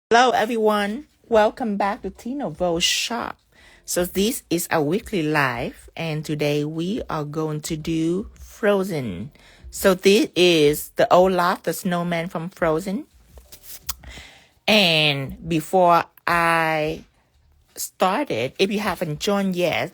Hello everyone, welcome back to 𝙤𝙧𝙨𝙯 shop. So this is a weekly live and today we are going to do Frozen. So this is the Olaf, the snowman from Frozen. And before I started, if you haven't joined yet,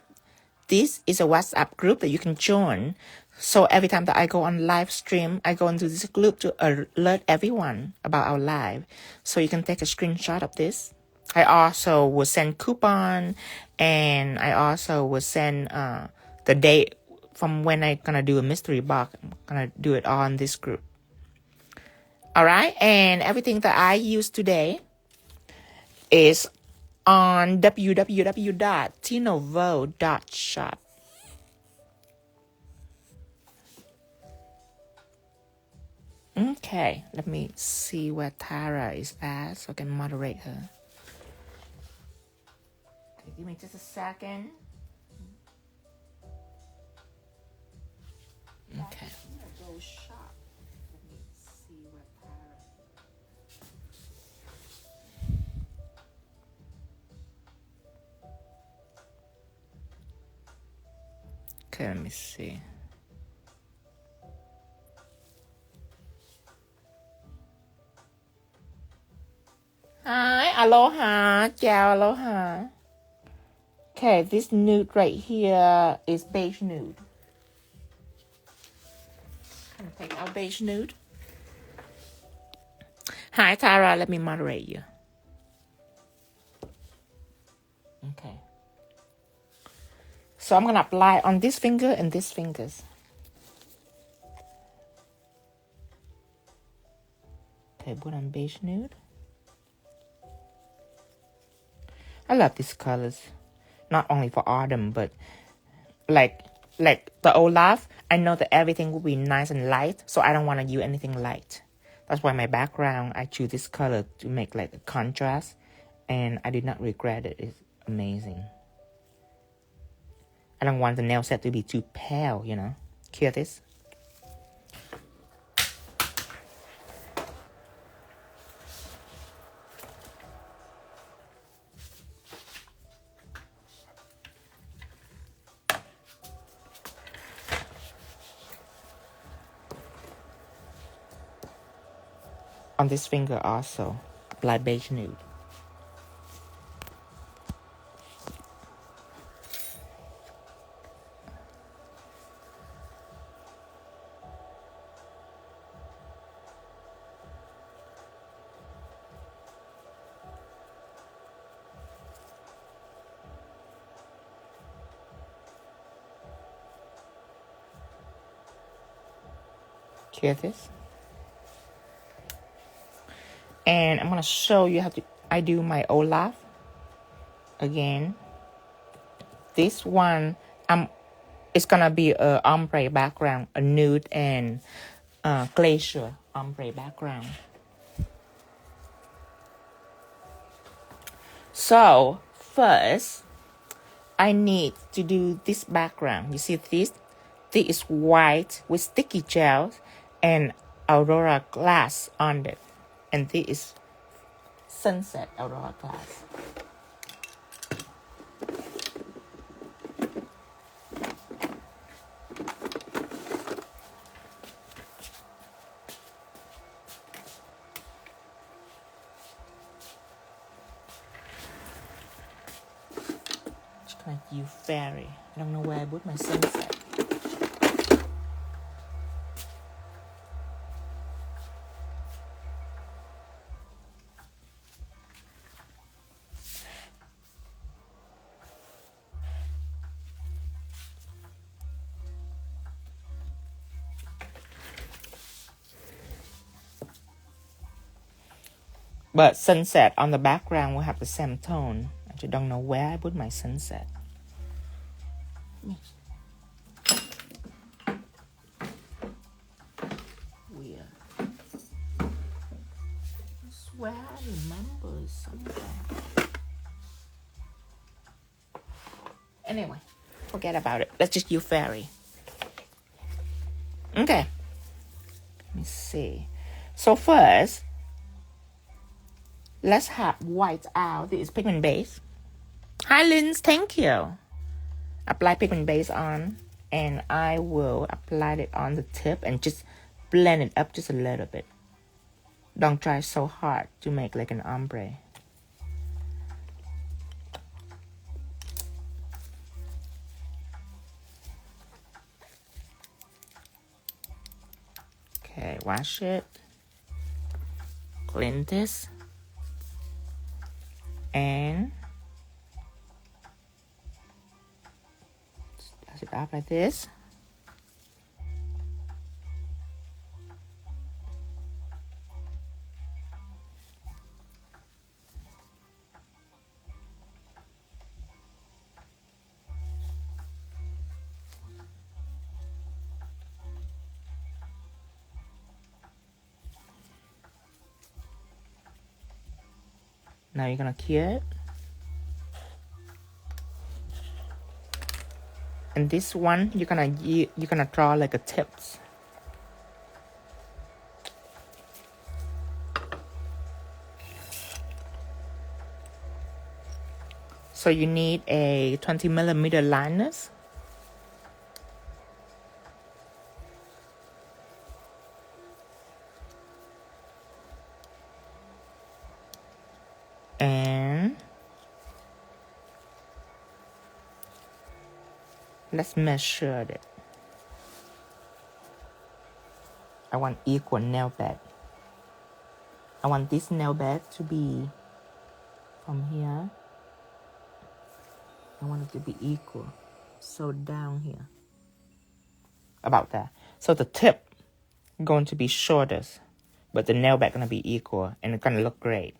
this is a WhatsApp group that you can join. So every time that I go on live stream, I go into this group to alert everyone about our live. So you can take a screenshot of this. I also will send coupon, and I also will send the date from when I'm going to do a mystery box. I'm going to do it all in this group. All right, and everything that I use today is on www.𝙤𝙧𝙨.shop. Okay, let me see where Tara is at so I can moderate her. Okay, give me just a second. Okay. I'm gonna go shop. Let me see where Tara is. Okay, let me see. Hi, aloha, ciao, aloha. Okay, this nude right here is Beige Nude. I'm gonna take out Beige Nude. Hi, Tara, let me moderate you. Okay. So I'm gonna apply on this finger and this fingers. Okay, put on Beige Nude. I love these colors, not only for autumn, but like the Olaf, I know that everything will be nice and light, so I don't want to use anything light. That's why my background, I choose this color to make like a contrast, and I did not regret it. It's amazing. I don't want the nail set to be too pale, you know. Hear this? On this finger also, apply Beige Nude. Hear this? And I'm going to show you how I do my Olaf. Again, this one, it's going to be a ombre background, a nude and glacier ombre background. So, first, I need to do this background. You see this? This is white with sticky gels and Aurora glass on it. And this is sunset Aurora glass. Just gonna use fairy. I don't know where I put my sunset. But sunset on the background will have the same tone. I just don't know where I put my sunset. Weird. I swear I remember something. Anyway, forget about it. Let's just use fairy. Okay. Let me see. So first, Let's have white out. This is Pigment Base. Hi, Lint. Thank you. Apply Pigment Base on, and I will apply it on the tip and just blend it up just a little bit. Don't try so hard to make like an ombre. Okay, wash it. Clean this. And dust it off like this. Now you're gonna cure it. And this one, you're gonna draw like a tips. So you need a 20mm liners. And let's measure it. I want equal nail bed. I want this nail bed to be from here. I want it to be equal. So down here. About that. So the tip going to be shorter, but the nail bed gonna be equal, and it's gonna look great.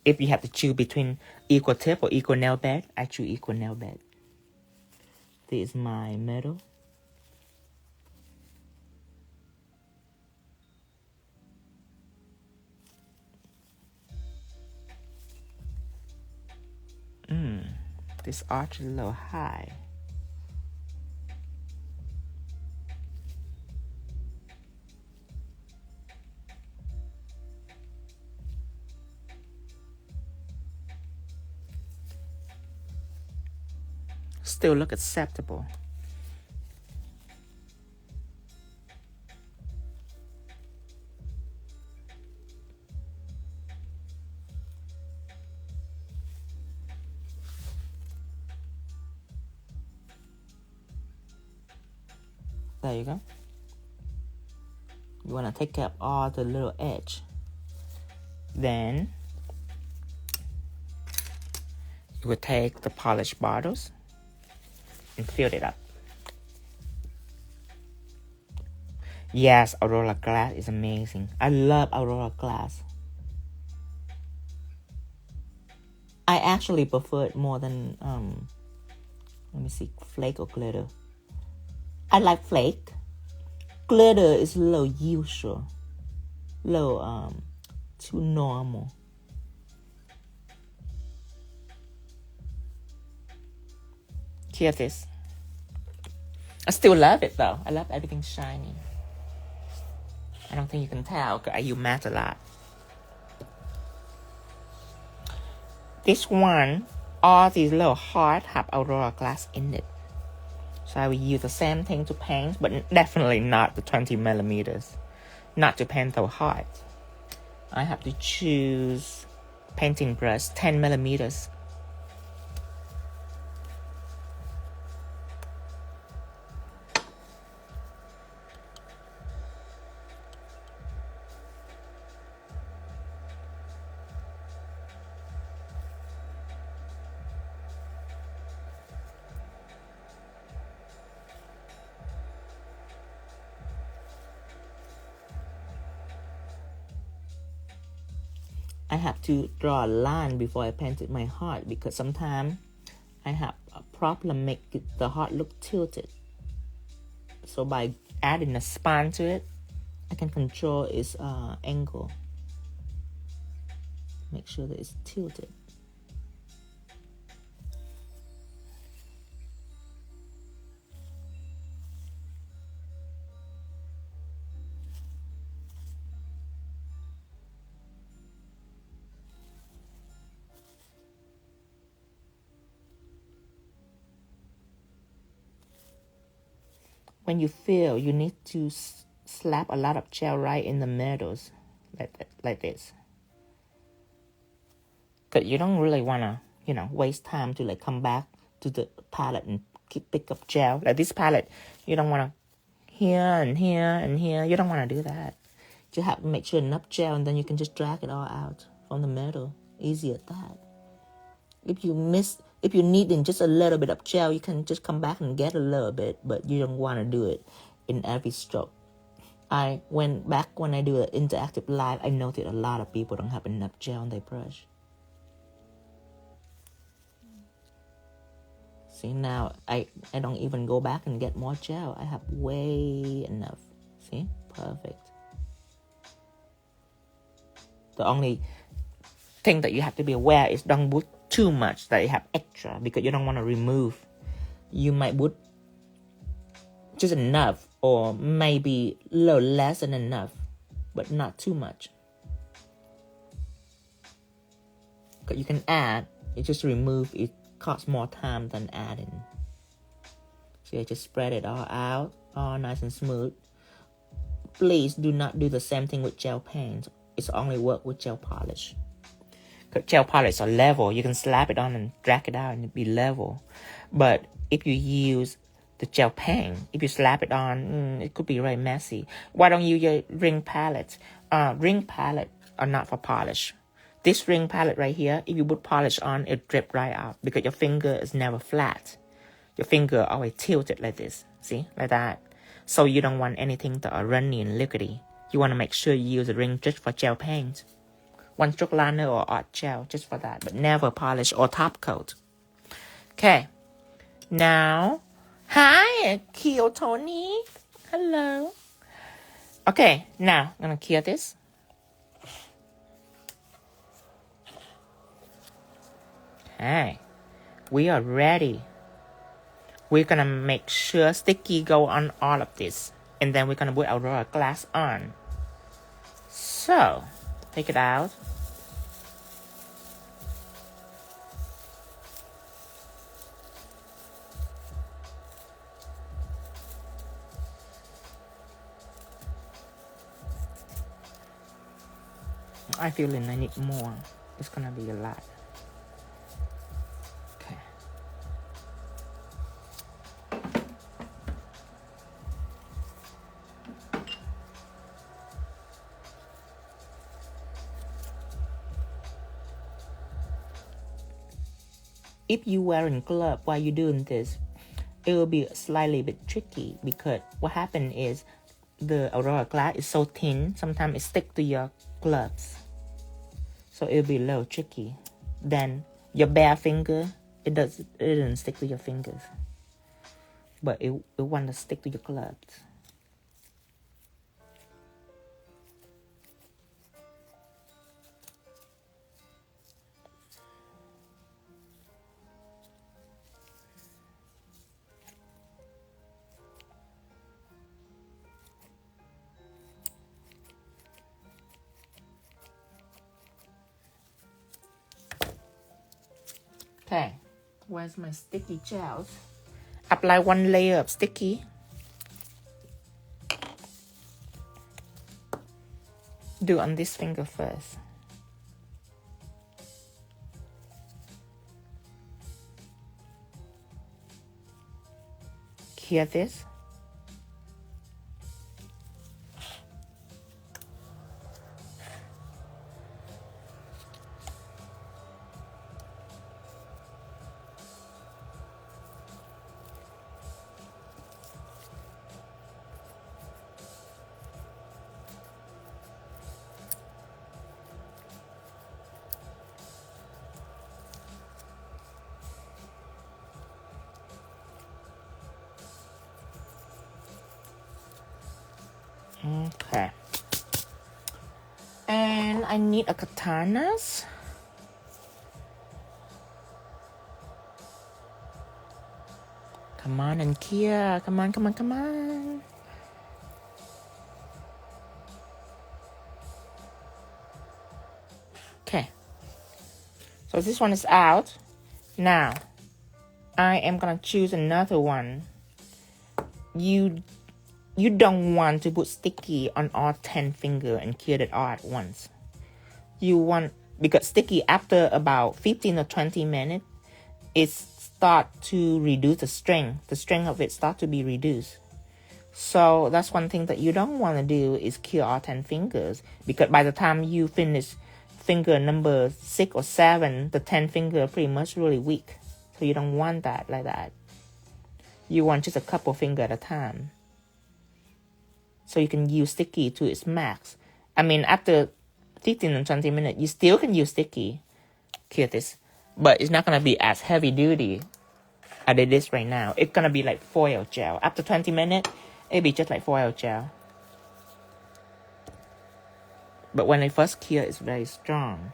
If you have to choose between equal tip or equal nail bed, I choose equal nail bed. This is my middle. This arch is a little high. Still look acceptable. There you go. You want to take up all the little edge. Then you will take the polished bottles and fill it up. Yes, Aurora glass is amazing. I love Aurora glass. I actually prefer it more than let me see, flake or glitter. I like flake. Glitter is a little usual, little too normal. Hear this. I still love it though. I love everything shiny. I don't think you can tell because I use matte a lot. This one, all these little hearts have Aurora glass in it. So I will use the same thing to paint, but definitely not the 20mm. Not to paint so hard. I have to choose painting brush 10mm. I have to draw a line before I painted my heart because sometimes I have a problem make the heart look tilted. So by adding a span to it, I can control its angle. Make sure that it's tilted. when you fill, you need to slap a lot of gel right in the middles, like this. Because you don't really want to, you know, waste time to like come back to the palette and pick up gel. Like this palette, you don't want to here and here and here. You don't want to do that. You have to make sure enough gel, and then you can just drag it all out from the middle. Easy at that. If you need in just a little bit of gel, you can just come back and get a little bit, but you don't want to do it in every stroke. When I do an interactive live, I noticed a lot of people don't have enough gel on their brush. See, now I don't even go back and get more gel. I have way enough. See? Perfect. The only thing that you have to be aware is don't put too much that you have extra, because you don't want to remove. You might put just enough, or maybe a little less than enough, but not too much. Because you can add, you just remove, it costs more time than adding. So you just spread it all out, all nice and smooth. Please do not do the same thing with gel paint. It's only work with gel polish. Because gel polish are level. You can slap it on and drag it out and it'll be level. But if you use the gel paint, if you slap it on, it could be very messy. Why don't you use your ring palette? Ring palette are not for polish. This ring palette right here, if you put polish on, it drip right out because your finger is never flat. Your finger always tilted like this. See? Like that. So you don't want anything that are runny and liquidy. You want to make sure you use a ring just for gel paint. One stroke liner or art gel just for that, but never polish or top coat. Okay. Now, hi, 𝙊𝙧𝙨. Hello. Okay, now I'm going to clear this. Okay. We are ready. We're going to make sure sticky go on all of this. And then we're going to put Aurora glass on. So, take it out. I feel like I need more. It's going to be a lot. Okay. If you're wearing gloves while you're doing this, it will be slightly bit tricky because what happens is the Aurora glass is so thin, sometimes it sticks to your gloves. So it'll be a little tricky. Then your bare finger, it doesn't stick to your fingers. But it want to stick to your gloves. Okay, where's my sticky gels? Apply one layer of sticky. Do on this finger first. Hear this? Okay. And I need a katanas. Come on and Kia. Come on, come on, come on. Okay. So this one is out. Now, I am gonna choose another one you don't want to put sticky on all 10 fingers and cure it all at once. You want, because sticky after about 15 or 20 minutes, it start to reduce the strength. The strength of it start to be reduced. So that's one thing that you don't want to do is cure all 10 fingers, because by the time you finish finger number 6 or 7, the 10 finger are pretty much really weak. So you don't want that like that. You want just a couple finger at a time. So you can use sticky to its max. I mean, after 15 and 20 minutes, you still can use sticky, cure this. But it's not going to be as heavy duty as it is right now. It's going to be like foil gel. After 20 minutes, it'll be just like foil gel. But when it first cure, it's very strong.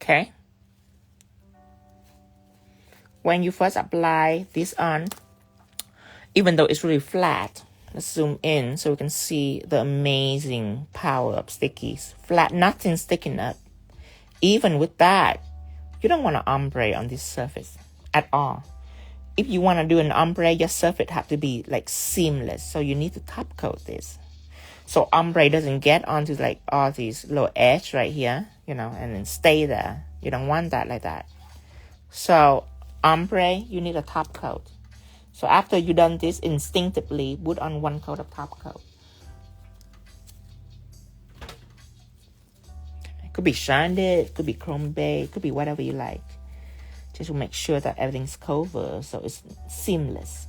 Okay. When you first apply this on, even though it's really flat, let's zoom in so we can see the amazing power of stickies. Flat, nothing sticking up. Even with that, you don't want to ombre on this surface at all. If you want to do an ombre, your surface have to be like seamless. So you need to top coat this. So ombre doesn't get onto like all these little edge right here, you know, and then stay there. You don't want that like that. So ombre, you need a top coat. So after you done this, instinctively put on 1 coat of top coat. It could be shined, could be chrome beige, could be whatever you like. Just to make sure that everything's covered so it's seamless.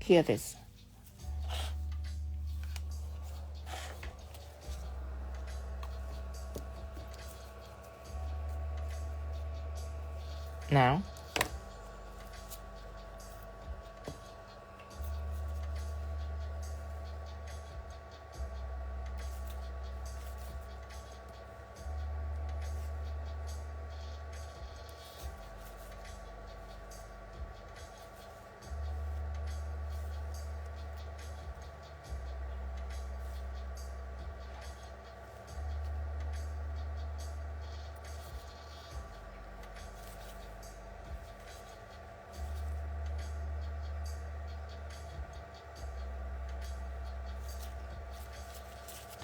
Cure this. Now,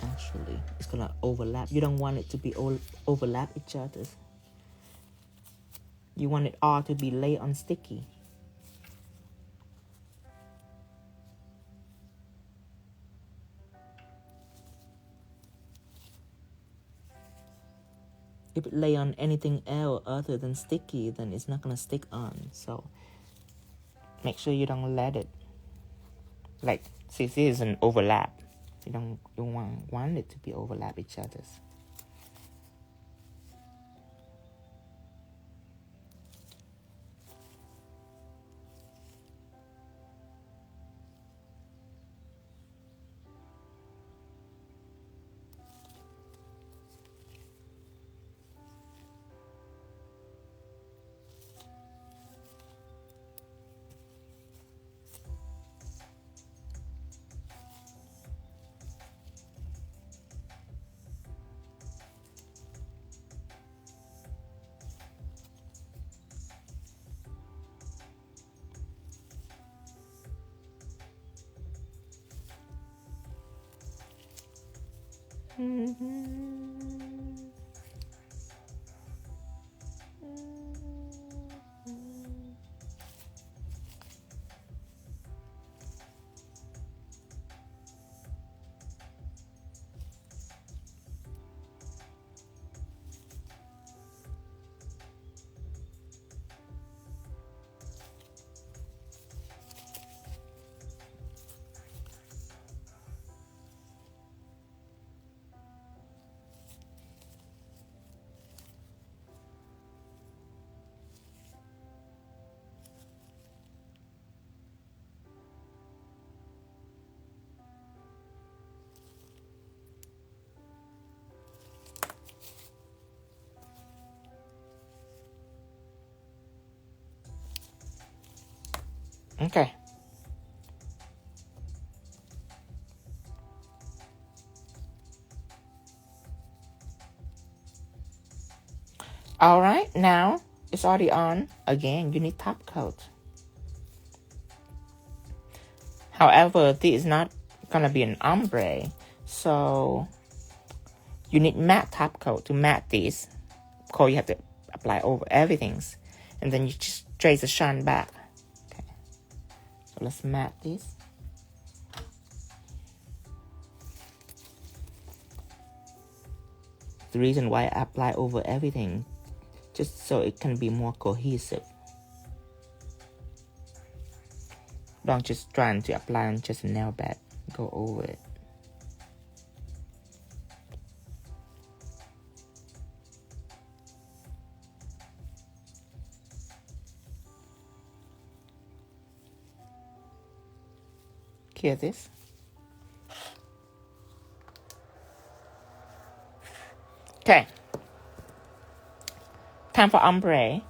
actually, it's gonna overlap. You don't want it to be overlap each other. You want it all to be laid on sticky. If it lay on anything else other than sticky, then it's not gonna stick on. So make sure you don't let it, like, see, this is an overlap. You don't want it to be overlap each other's. Okay. All right, now it's already on. Again, you need top coat. However, this is not gonna be an ombre, so you need matte top coat to matte this. Of course, you have to apply over everything, and then you just trace the shine back. Okay, so let's matte this. The reason why I apply over everything, just so it can be more cohesive. Don't just try to apply on just a nail bed. Go over it. Hear this? Okay. Time for ombre.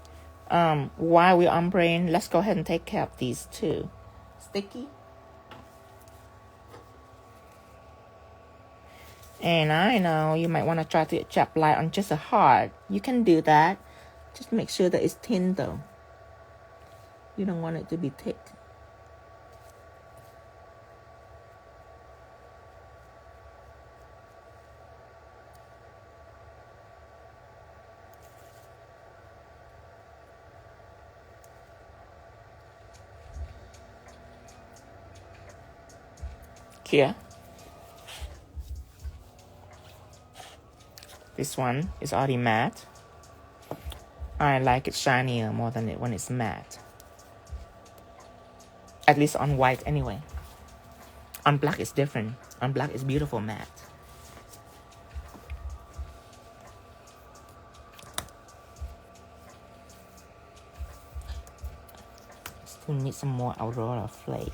While we're ombreing, let's go ahead and take care of these two. Sticky. And I know you might want to try to apply on just a heart. You can do that. Just make sure that it's thin though. You don't want it to be thick. Here. This one is already matte. I like it shinier more than it when it's matte. At least on white anyway. On black it's different. On black it's beautiful matte. Still need some more Aurora flake.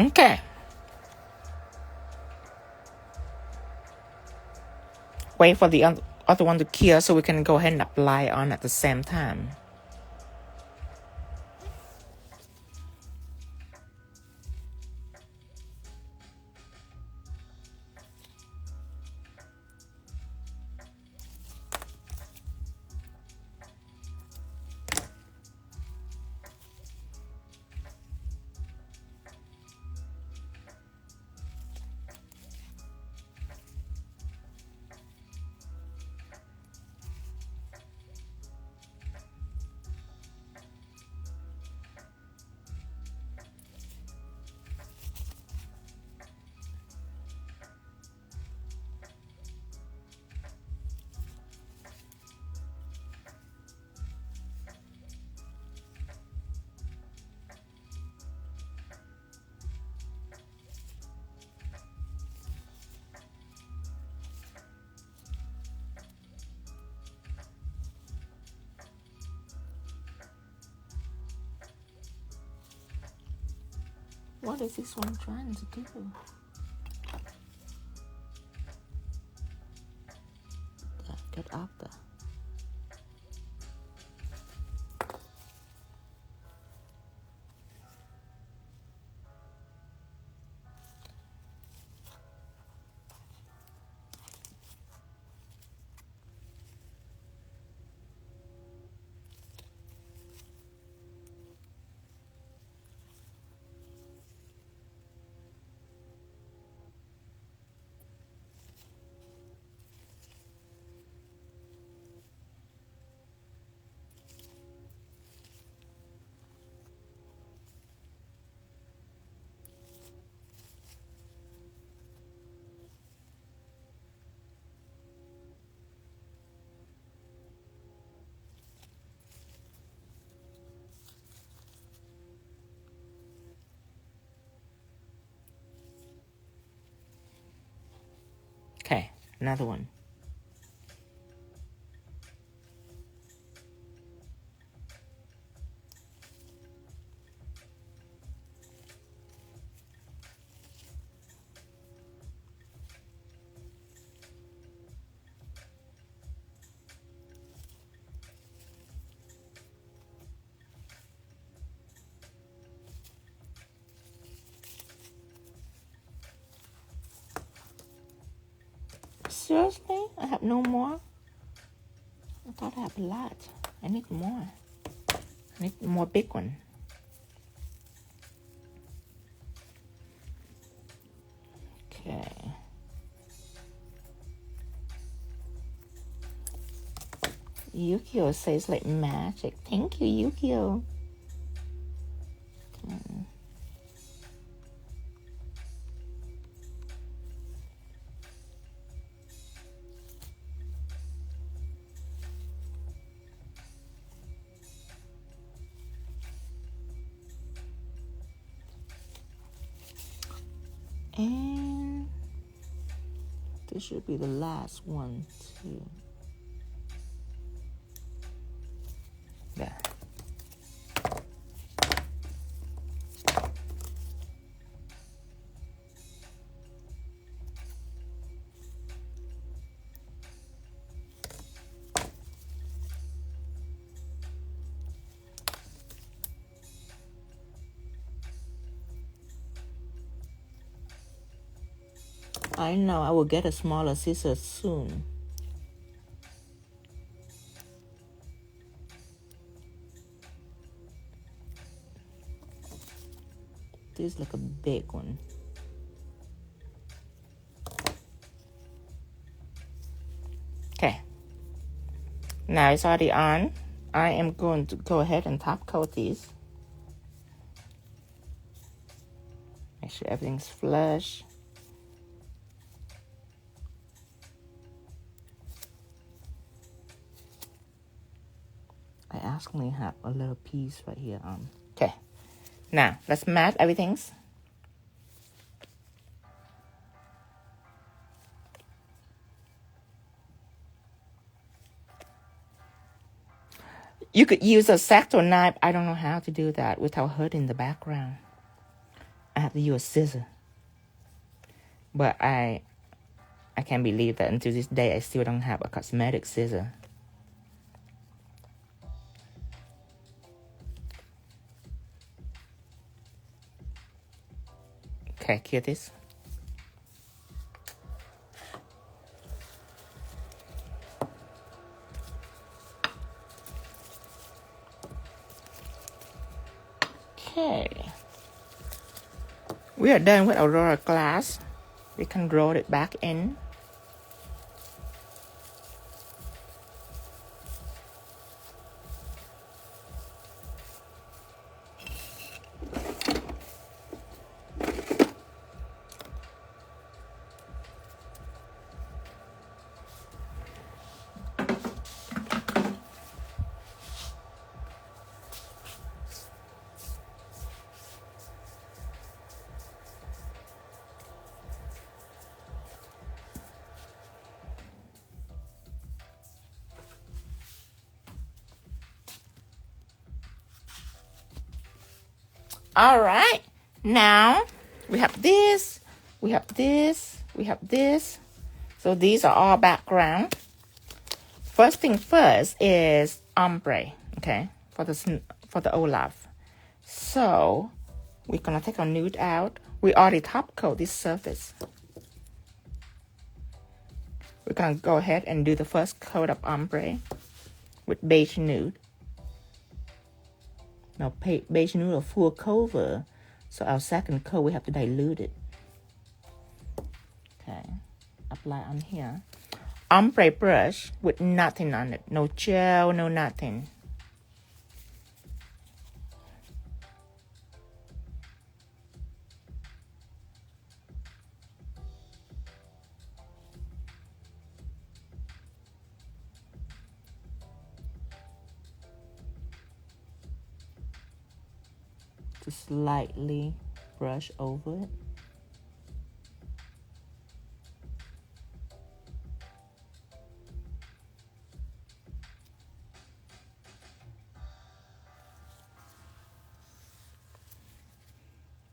Okay. Wait for the other one to cure so we can go ahead and apply on at the same time. What is this one trying to do? Get up there. Another one. Seriously? I have no more? I thought I have a lot. I need more. I need more big one. Okay. Yukio says like magic. Thank you, Yukio. And this should be the last one too. There. I know, I will get a smaller scissors soon. This is like a big one. Okay. Now it's already on. I am going to go ahead and top coat these. Make sure everything's flush. I actually have a little piece right here on. Okay. Now, let's matte everything. You could use a X-Acto knife. I don't know how to do that without hurting the background. I have to use a scissor. But I can't believe that until this day I still don't have a cosmetic scissor. Okay, cue this. Okay. We are done with Aurora glass. We can roll it back in. All right, now we have this, we have this, we have this. So these are all background. First thing first is ombre, okay, for the Olaf. So we're gonna take our nude out. We already top coat this surface. We're gonna go ahead and do the first coat of ombre with beige nude. Now, beige nude a full cover, so our second coat we have to dilute it. Okay, apply on here. Ombre brush with nothing on it, no gel, no nothing. Just lightly brush over it.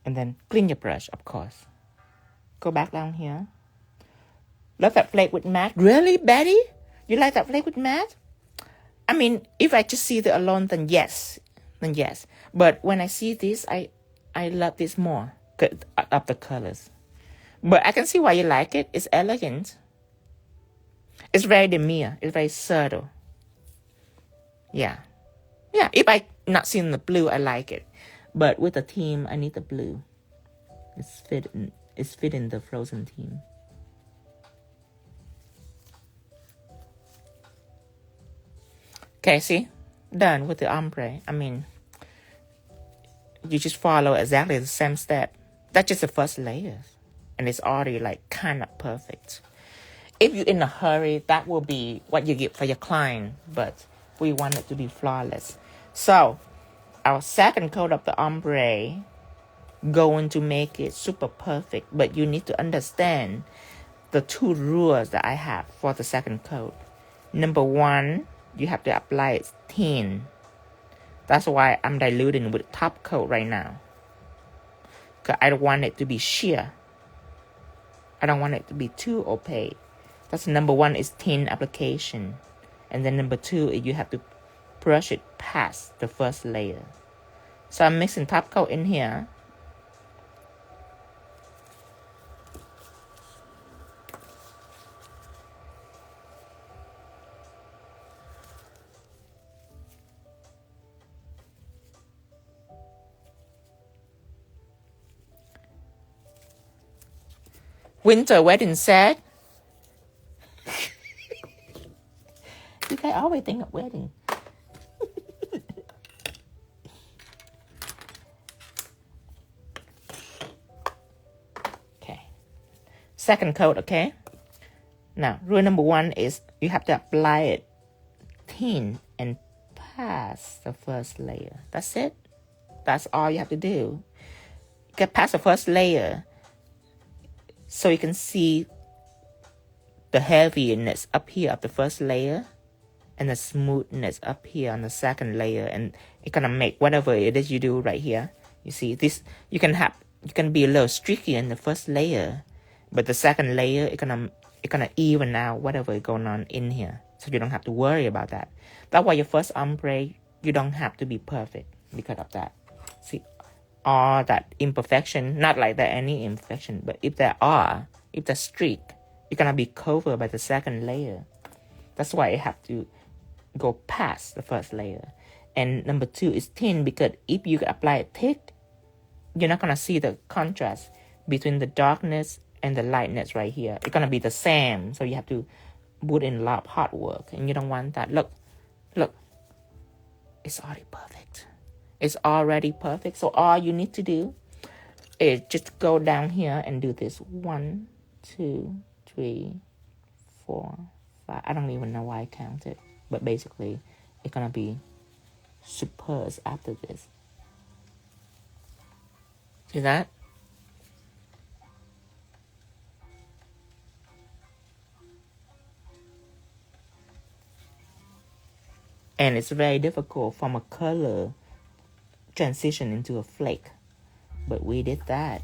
And then clean your brush, of course. Go back down here. Love that flake with matte. Really, Betty? You like that flake with matte? I mean, if I just see the alone, then yes. Then yes. But when I see this, I love this more of the colors. But I can see why you like it. It's elegant. It's very demure. It's very subtle. Yeah. Yeah, if I not seeing the blue, I like it. But with the theme, I need the blue. It's fitting the Frozen theme. Okay, see? Done with the ombre. I mean, you just follow exactly the same step. That's just the first layer. And it's already like kind of perfect. If you're in a hurry, that will be what you get for your client. But we want it to be flawless. So, our second coat of the ombre going to make it super perfect. But you need to understand the 2 rules that I have for the second coat. Number 1, you have to apply it thin. That's why I'm diluting with top coat right now. Because I don't want it to be sheer. I don't want it to be too opaque. That's number 1 is thin application. And then number 2 is you have to brush it past the first layer. So I'm mixing top coat in here. Winter wedding set. You guys always think of wedding. Okay. Second coat, okay? Now, rule number 1 is you have to apply it thin and past the first layer. That's it. That's all you have to do. Get past the first layer so you can see the heaviness up here of the first layer and the smoothness up here on the second layer, and it's gonna make whatever it is you do right here. You see this, you can be a little streaky in the first layer, but the second layer it's gonna even out whatever is going on in here, so you don't have to worry about that. That's why your first ombre, you don't have to be perfect because of that. See, all that imperfection, not like that any imperfection, but if the streak, you're gonna be covered by the second layer. That's why you have to go past the first layer. And number 2 is thin, because if you apply it thick, you're not gonna see the contrast between the darkness and the lightness right here. It's gonna be the same, so you have to put in a lot of hard work, and you don't want that. Look, it's already perfect. It's already perfect. So all you need to do is just go down here and do this 1, 2, 3, 4, 5. I don't even know why I counted, but basically it's gonna be superb after this. See that? And it's very difficult from a color transition into a flake, but we did that.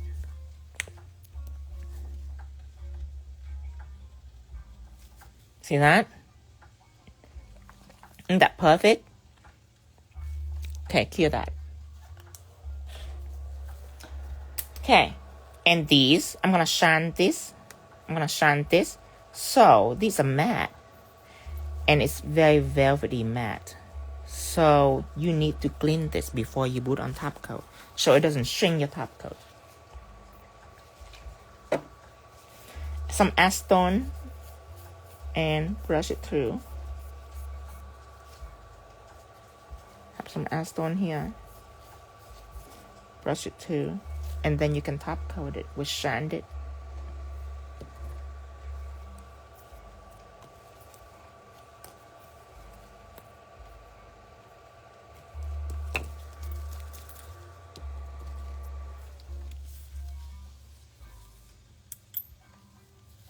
See that? Isn't that perfect? Okay, clear that. Okay, and these, I'm gonna shine this. So these are matte, and it's very velvety matte. So you need to clean this before you put on top coat, so it doesn't shrink your top coat. Some acetone and brush it through. Have some acetone here. Brush it through, and then you can top coat it with shine it.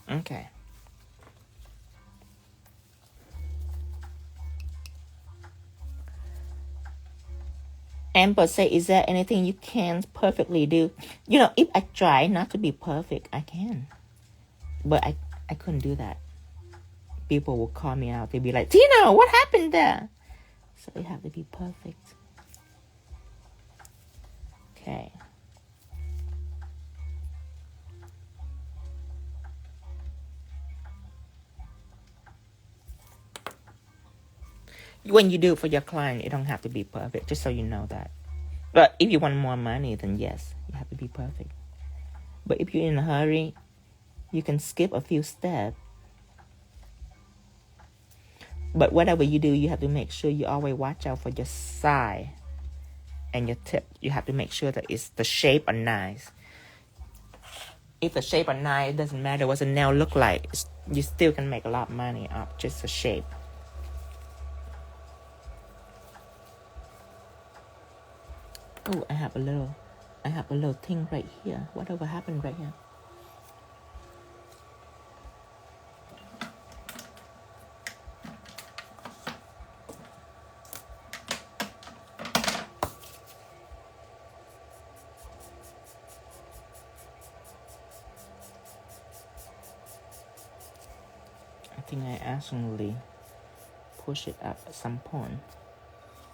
Okay. Amber say, is there anything you can't perfectly do? You know, if I try not to be perfect, I can. But I couldn't do that. People will call me out. They'll be like, Tina, what happened there? So you have to be perfect. Okay. When you do it for your client, it don't have to be perfect, just so you know that. But if you want more money, then yes, you have to be perfect. But if you're in a hurry, you can skip a few steps. But whatever you do, you have to make sure you always watch out for your side and your tip. You have to make sure that the shape are nice. If the shape are nice, it doesn't matter what the nail look like. You still can make a lot of money off just the shape. Oh, I have a little thing right here. Whatever happened right here? I think I accidentally push it up at some point.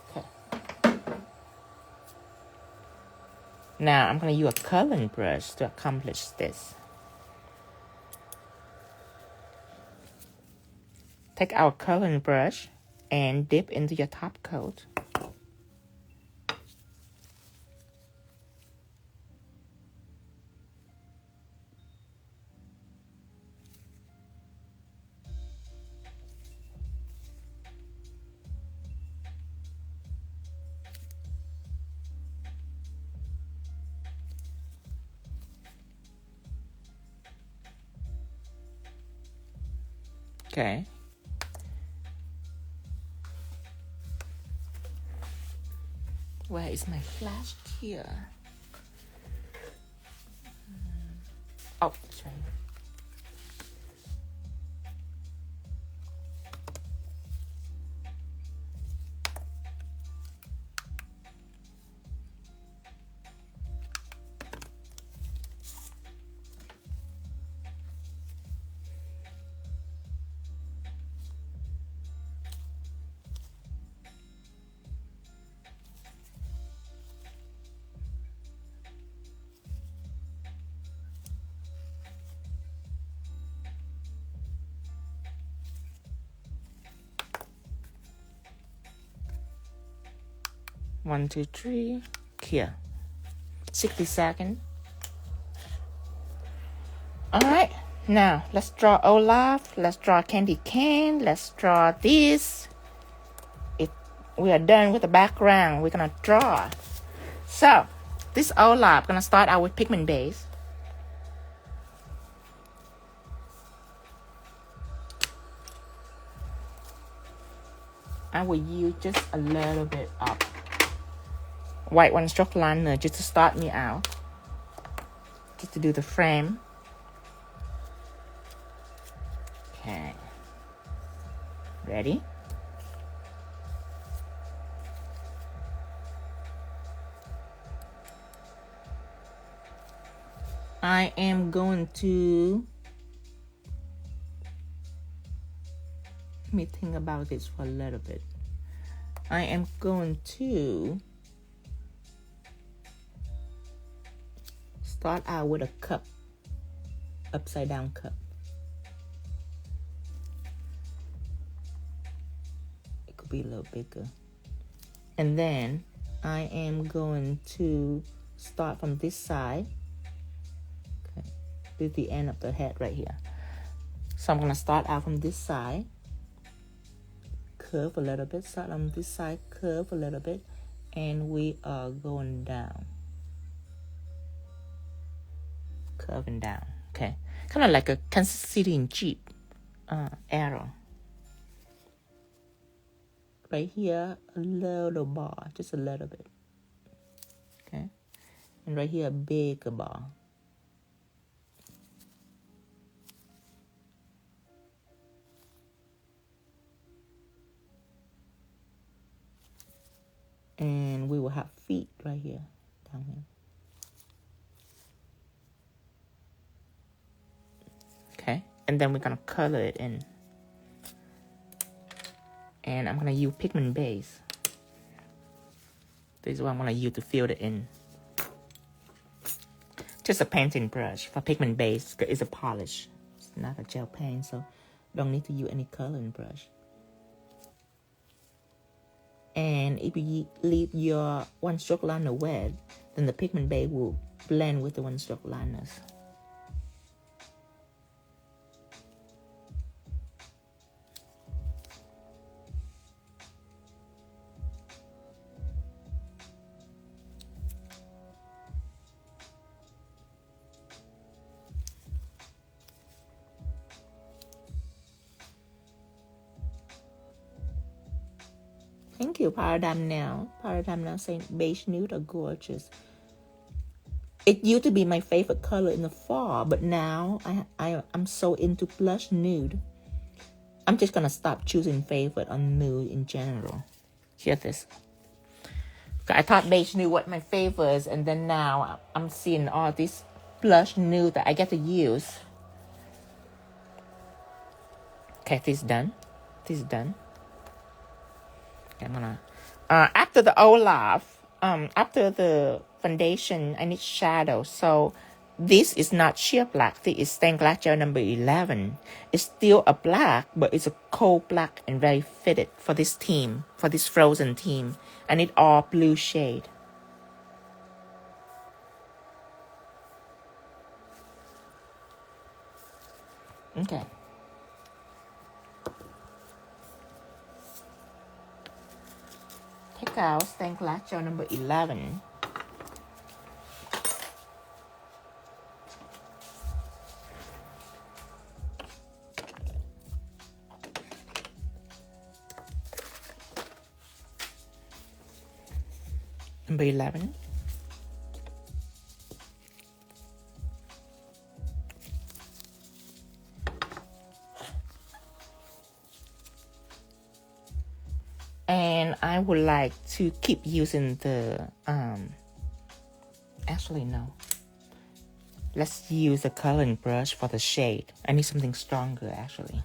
Okay. Now I'm going to use a coloring brush to accomplish this. Take our coloring brush and dip into your top coat. Okay. Where is my flash here? Oh, that's right. One, two, three. Here. 60 seconds. Alright. Now, let's draw Olaf. Let's draw candy cane. Let's draw this. We are done with the background. We're going to draw. So, this Olaf, I'm going to start out with Pigment Base. I will use just a little bit of white one stroke liner just to start me out. Just to do the frame. Okay. Ready? I am going to... Let me think about this for a little bit. I am going to start out with a cup, upside down cup. It could be a little bigger. And then I am going to start from this side. Okay, this is the end of the head right here. So I'm going to start out from this side. Curve a little bit, start on this side, curve a little bit, and we are going down. Curving down, okay? Kind of like a Kansas City in Jeep arrow. Right here, a little bar, just a little bit. Okay? And right here, a bigger bar. And we will have feet right here, down here. Okay, and then we're gonna color it in. And I'm gonna use Pigment Base. This is what I'm gonna use to fill it in. Just a painting brush for Pigment Base, because it's a polish. It's not a gel paint, so don't need to use any coloring brush. And if you leave your one stroke liner wet, then the Pigment Base will blend with the one stroke liners. Thank you, Paradigm Now. Paradigm Now saying beige nude are gorgeous. It used to be my favorite color in the fall, but now I'm so into blush nude. I'm just gonna stop choosing favorite on nude in general. Hear this. I thought beige nude was my favorites, and then now I'm seeing all this blush nude that I get to use. Okay, this is done. This is done. I'm gonna after the Olaf, after the foundation, I need shadow. So this is not sheer black. This is stained glass gel number 11. It's still a black, but it's a cold black and very fitted for this theme, for this frozen theme. I need all blue shade. Okay. Take out stained glass gel number 11. Number 11. And I would like to keep using the, actually no. Let's use a coloring brush for the shade. I need something stronger actually.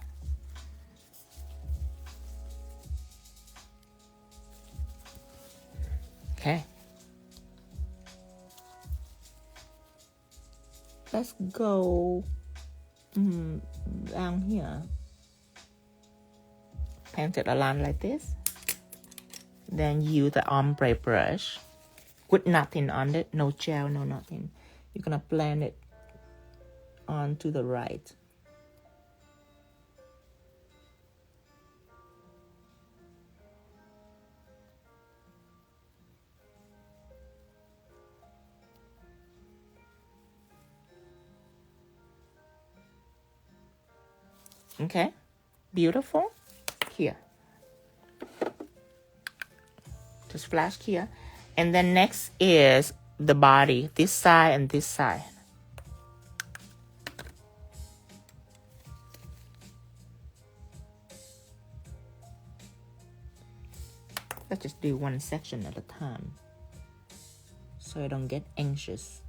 Okay. Let's go down here. Paint it a line like this. Then use the ombre brush with nothing on it, no gel, no nothing. You're gonna blend it onto the right. Okay, beautiful. Here. Just flash here. And then next is the body, this side and this side. Let's just do one section at a time so I don't get anxious.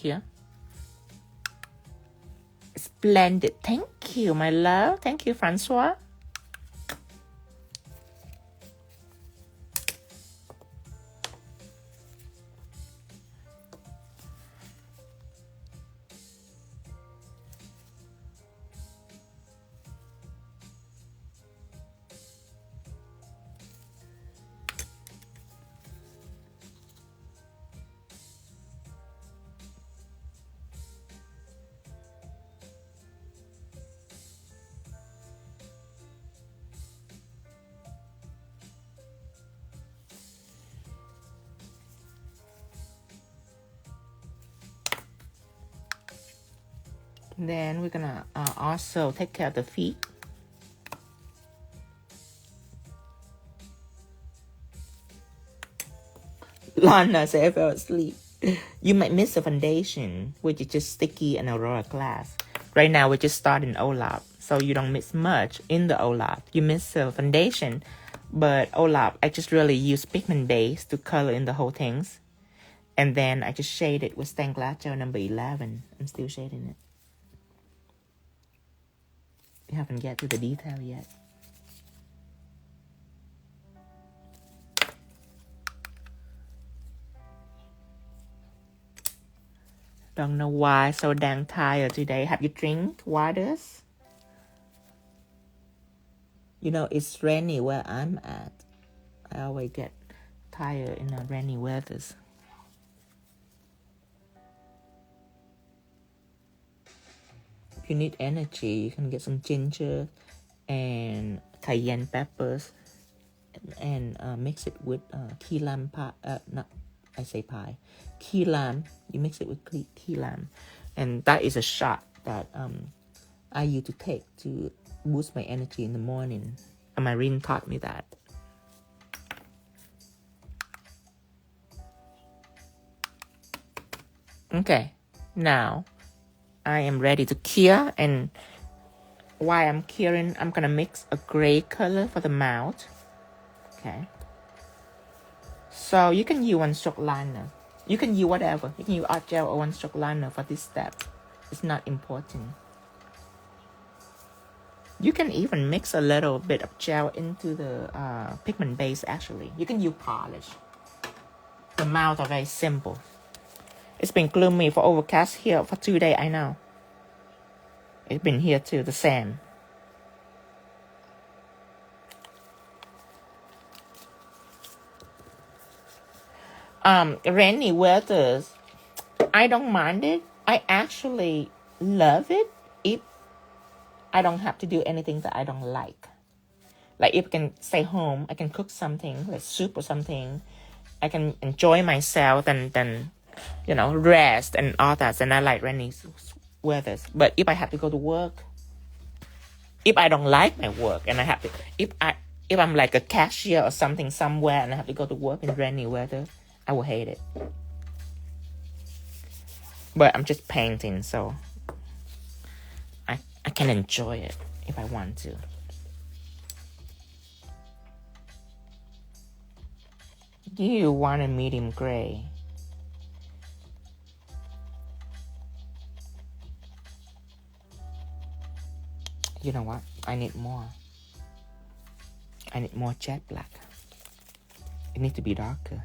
Here. Splendid. Thank you, my love. Thank you, Francois. Then we're gonna also take care of the feet. Lana said I fell asleep. You might miss the foundation, which is just Sitcky and Aurora class. Right now, we're just starting Olaf, so you don't miss much in the Olaf. You miss the foundation, but Olaf, I just really use Pigment Base to color in the whole things. And then I just shade it with stained glass gel number 11. I'm still shading it. We haven't get to the detail yet. Don't know why so damn tired today. Have you drink waters? You know, it's rainy where I'm at. I always get tired in the rainy weathers. If you need energy, you can get some ginger and cayenne peppers and mix it with key lime pie. Key lime. You mix it with key lime, and that is a shot that I used to take to boost my energy in the morning. And my ring taught me that. Okay, now I am ready to cure, and while I'm curing, I'm gonna mix a gray color for the mouth. Okay. So you can use one stroke liner. You can use whatever. You can use art gel or one stroke liner for this step. It's not important. You can even mix a little bit of gel into the pigment base actually. You can use polish. The mouth are very simple. It's been gloomy for overcast here for 2 days, I know. It's been here too, the same. Rainy weathers, I don't mind it. I actually love it if I don't have to do anything that I don't like. Like if I can stay home, I can cook something, like soup or something. I can enjoy myself and then, you know, rest and all that. And I like rainy weathers. But if I have to go to work, if I don't like my work and I have to, if I'm like a cashier or something somewhere and I have to go to work in rainy weather, I will hate it. But I'm just painting, so I can enjoy it if I want to. You want a medium gray. You know what? I need more. I need more jet black. It needs to be darker.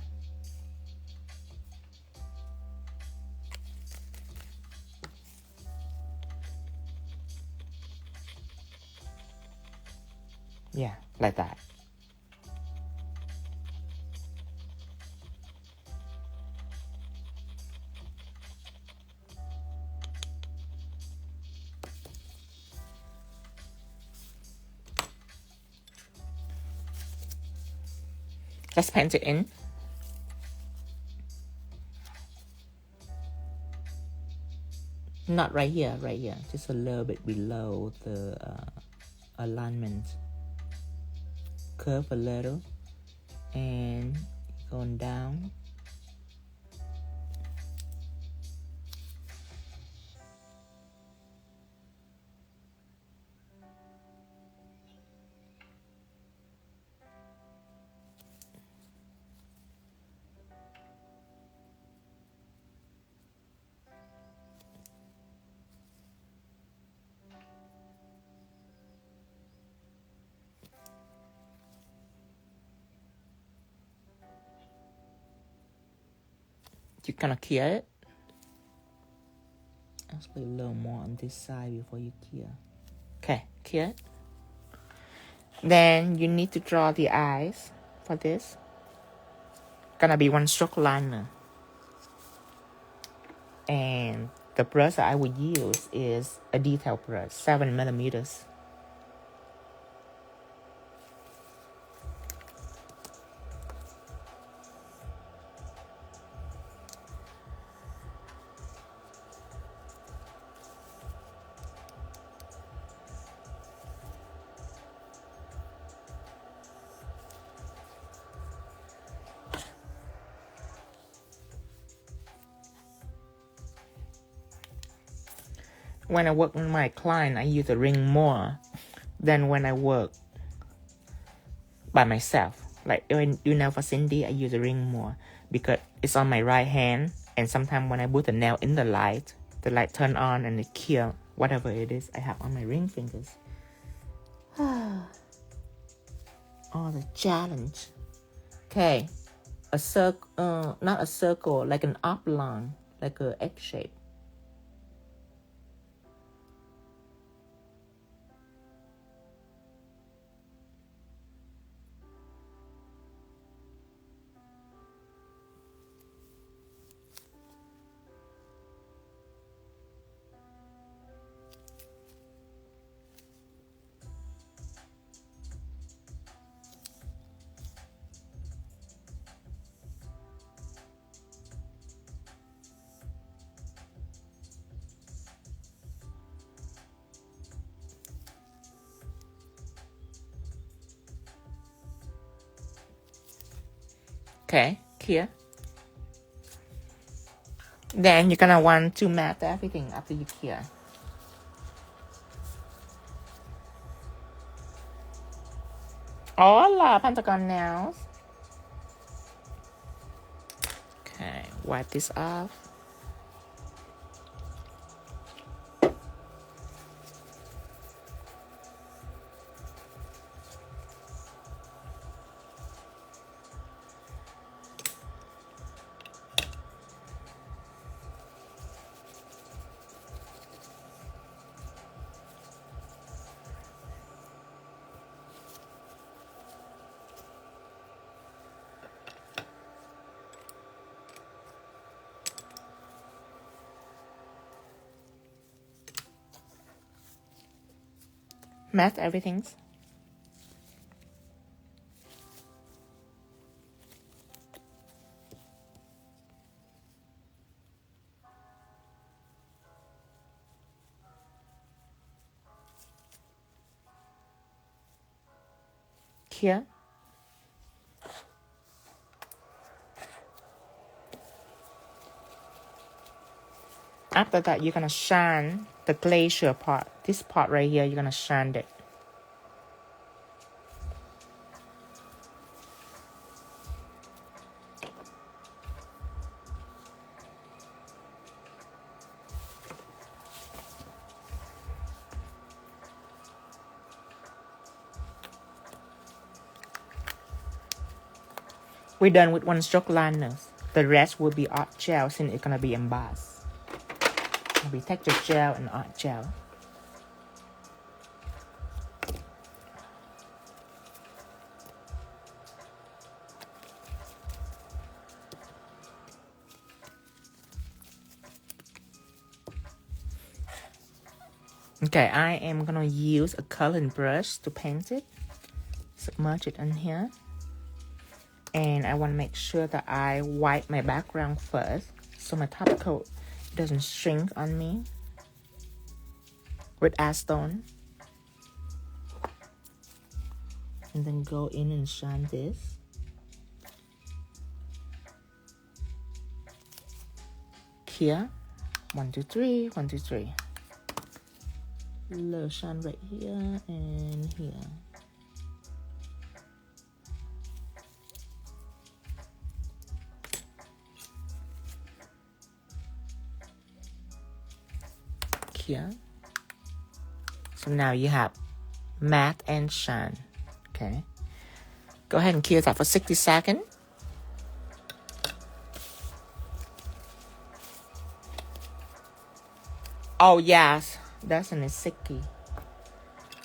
Yeah, like that. Let's paint it in. Not right here, right here. Just a little bit below the alignment. Curve a little and going down. You kind of cure it. I'll spray a little more on this side before you cure. Okay, cure it. Then you need to draw the eyes for this. Gonna be one stroke liner. And the brush that I would use is a detail brush, 7mm. when I work with my client, I use the ring more than when I work by myself. Like when do nail for Cindy, I use the ring more because it's on my right hand, and sometimes when I put the nail in the light turn on and it kill whatever it is I have on my ring fingers. All the challenge. Okay, a circle, not a circle, like an oblong, like a egg shape. Okay, here. Then you're gonna want to matte everything after you clear. Hola, Pentagon nails. Okay, wipe this off. Matte everything. Here. After that, you're gonna shine the glacier part. This part right here, you're gonna shine it. We're done with one stroke liners. The rest will be art gel since it's gonna be embossed. It'll be texture gel and art gel. Okay, I am gonna use a coloring brush to paint it. Submerge it in here. And I want to make sure that I wipe my background first so my top coat doesn't shrink on me with acetone. And then go in and shine this. Here, 1, 2, 3, 1, 2, 3. Little shine right here and here. Here. So now you have matte and shine. Okay. Go ahead and cure that for 60 seconds. Oh yes, that's an Sitcky.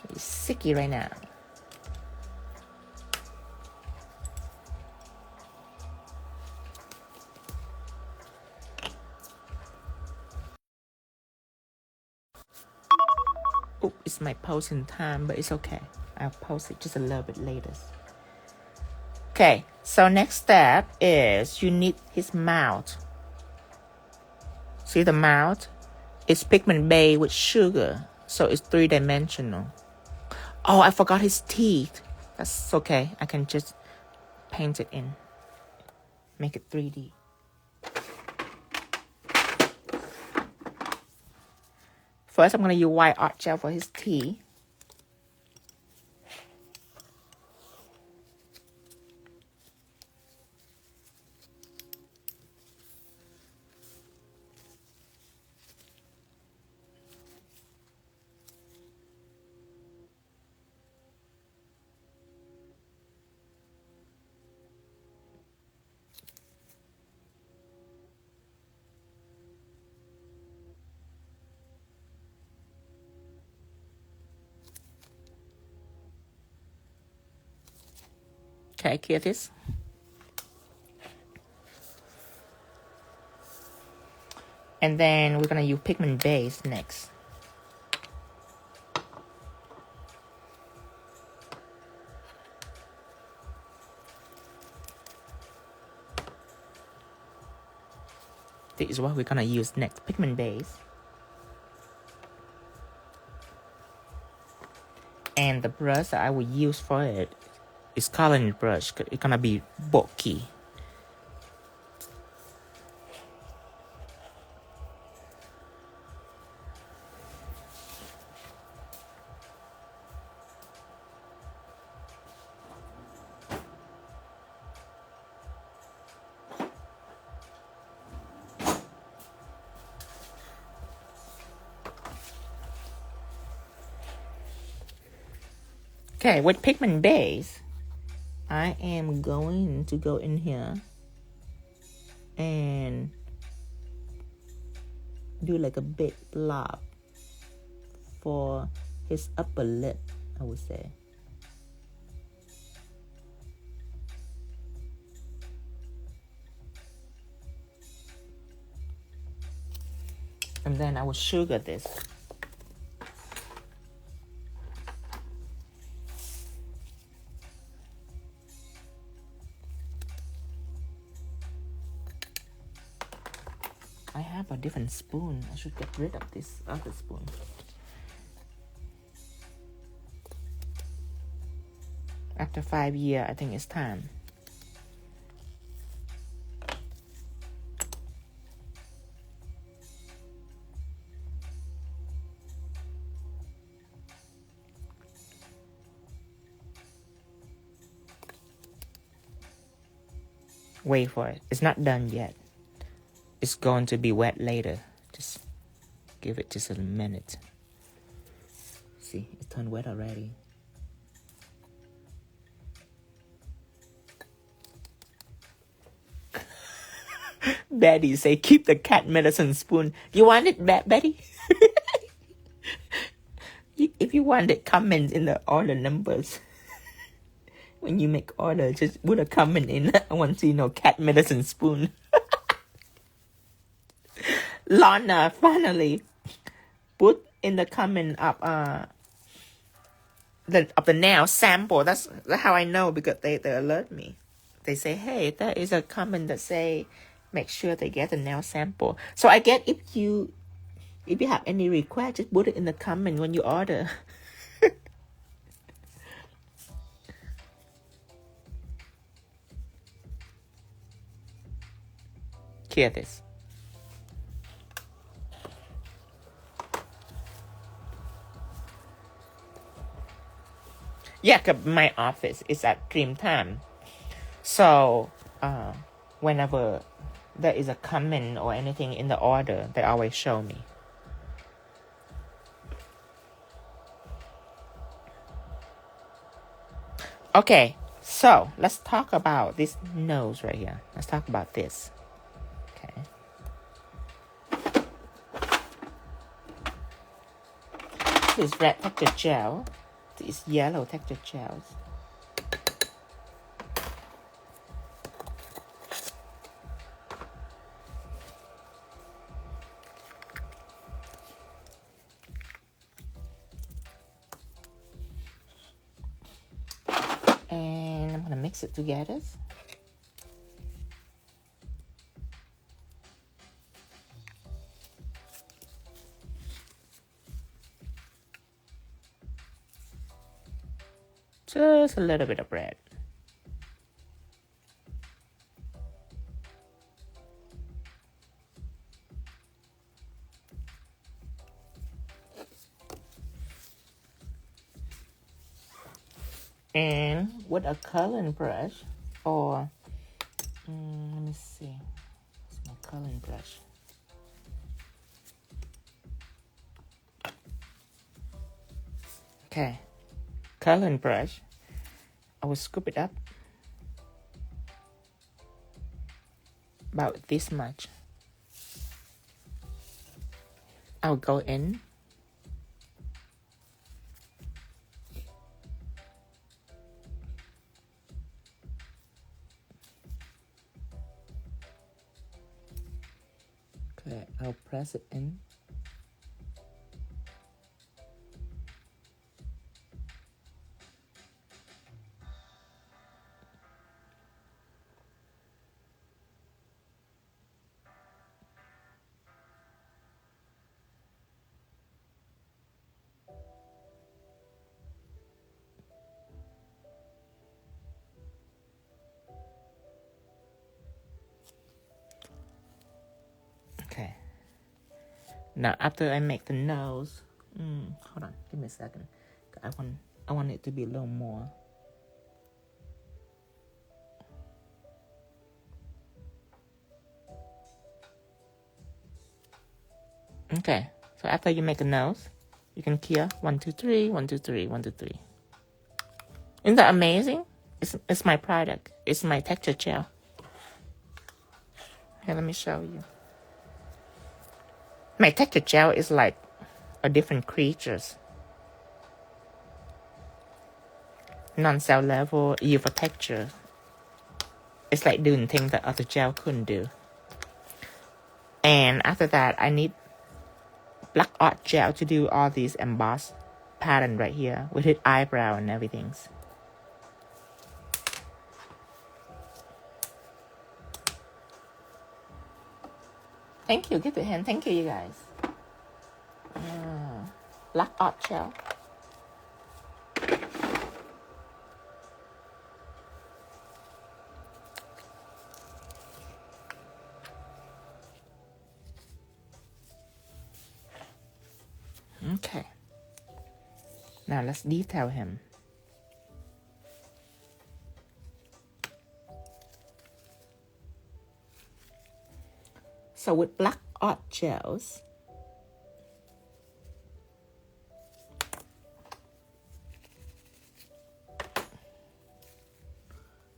It's Sitcky right now. Oh, it's my posting time, but it's okay. I'll post it just a little bit later. Okay, so next step is you need his mouth. See the mouth? It's Pigment Base with sugar, so it's 3-dimensional. Oh, I forgot his teeth. That's okay. I can just paint it in. Make it 3D. First, I'm going to use white art gel for his tea. Okay, clear this. And then we're going to use Pigment Base next. This is what we're going to use next, Pigment Base. And the brush that I will use for it is coloring brush. It's going to be bulky. Okay, with Pigment Base, I am going to go in here and do like a big blob for his upper lip, I would say. And then I will sugar this. I have a different spoon. I should get rid of this other spoon. After 5 years, I think it's time. Wait for it. It's not done yet. It's going to be wet later. Just give it just a minute. See, it turned wet already. Betty say, keep the cat medicine spoon. You want it, Betty? If you want it, comment in the order numbers. When you make order, just put a comment in. I want to see no cat medicine spoon. Lana finally put in the comment of the nail sample. That's how I know, because they alert me. They say, hey, there is a comment that say make sure they get the nail sample. So I get if you have any request, just put it in the comment when you order. Hear this. Yeah, 'cause my office is at Dreamtime. So whenever there is a comment or anything in the order, they always show me. Okay, so let's talk about this nose right here. Let's talk about this. Okay. This is red texture gel. This is yellow texture gels. And I'm gonna mix it together. Just a little bit of red. And with a coloring brush, or let me see, what's my coloring brush? Okay, coloring brush, I will scoop it up about this much. I'll go in. Okay, I'll press it in. Okay. Now after I make the nose, hold on, give me a second. I want it to be a little more. Okay, so after you make a nose, you can clear 1, 2, 3, 1, 2, 3, 1, 2, 3. Isn't that amazing? It's my product. It's my texture gel. Here, let me show you. My texture gel is like a different creatures. Non-cell level, EU for texture. It's like doing things that other gel couldn't do. And after that, I need black art gel to do all these embossed pattern right here with his eyebrow and everything. Thank you, give it a hand. Thank you, you guys. Black art gel. Okay. Now let's detail him. So with black art gels,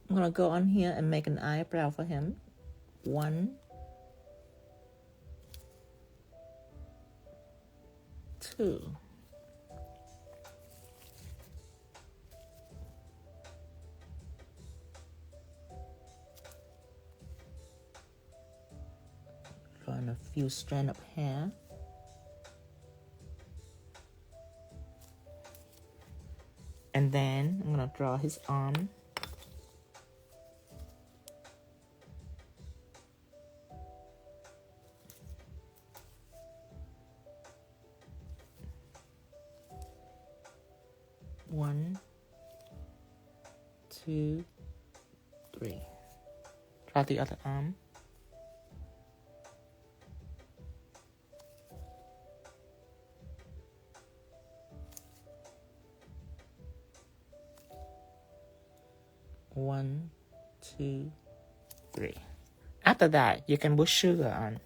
I'm gonna go on here and make an eyebrow for him. 1, 2. Drawing a few strands of hair. And then I'm gonna draw his arm. One, 2, 3. Draw the other arm. One, 2, 3. After that, you can put sugar on.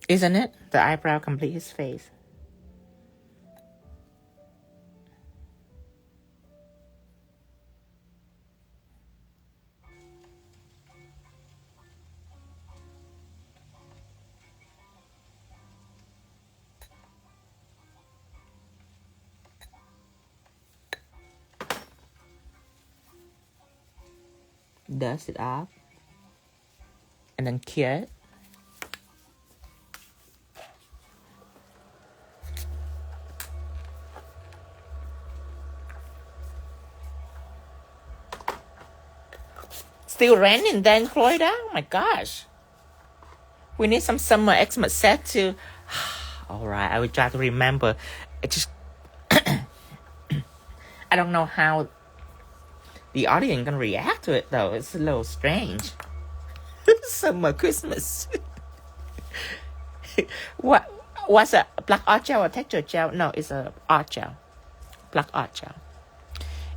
Isn't it? The eyebrow complete his face. Dust it off. And then cure it. Still raining there in Florida? Oh my gosh. We need some summer Xmas set to... Alright, I will try to remember. It just... I don't know how the audience can react to it though. It's a little strange. Summer, Christmas. What's a black art gel or texture gel? No, it's a art gel. Black art gel.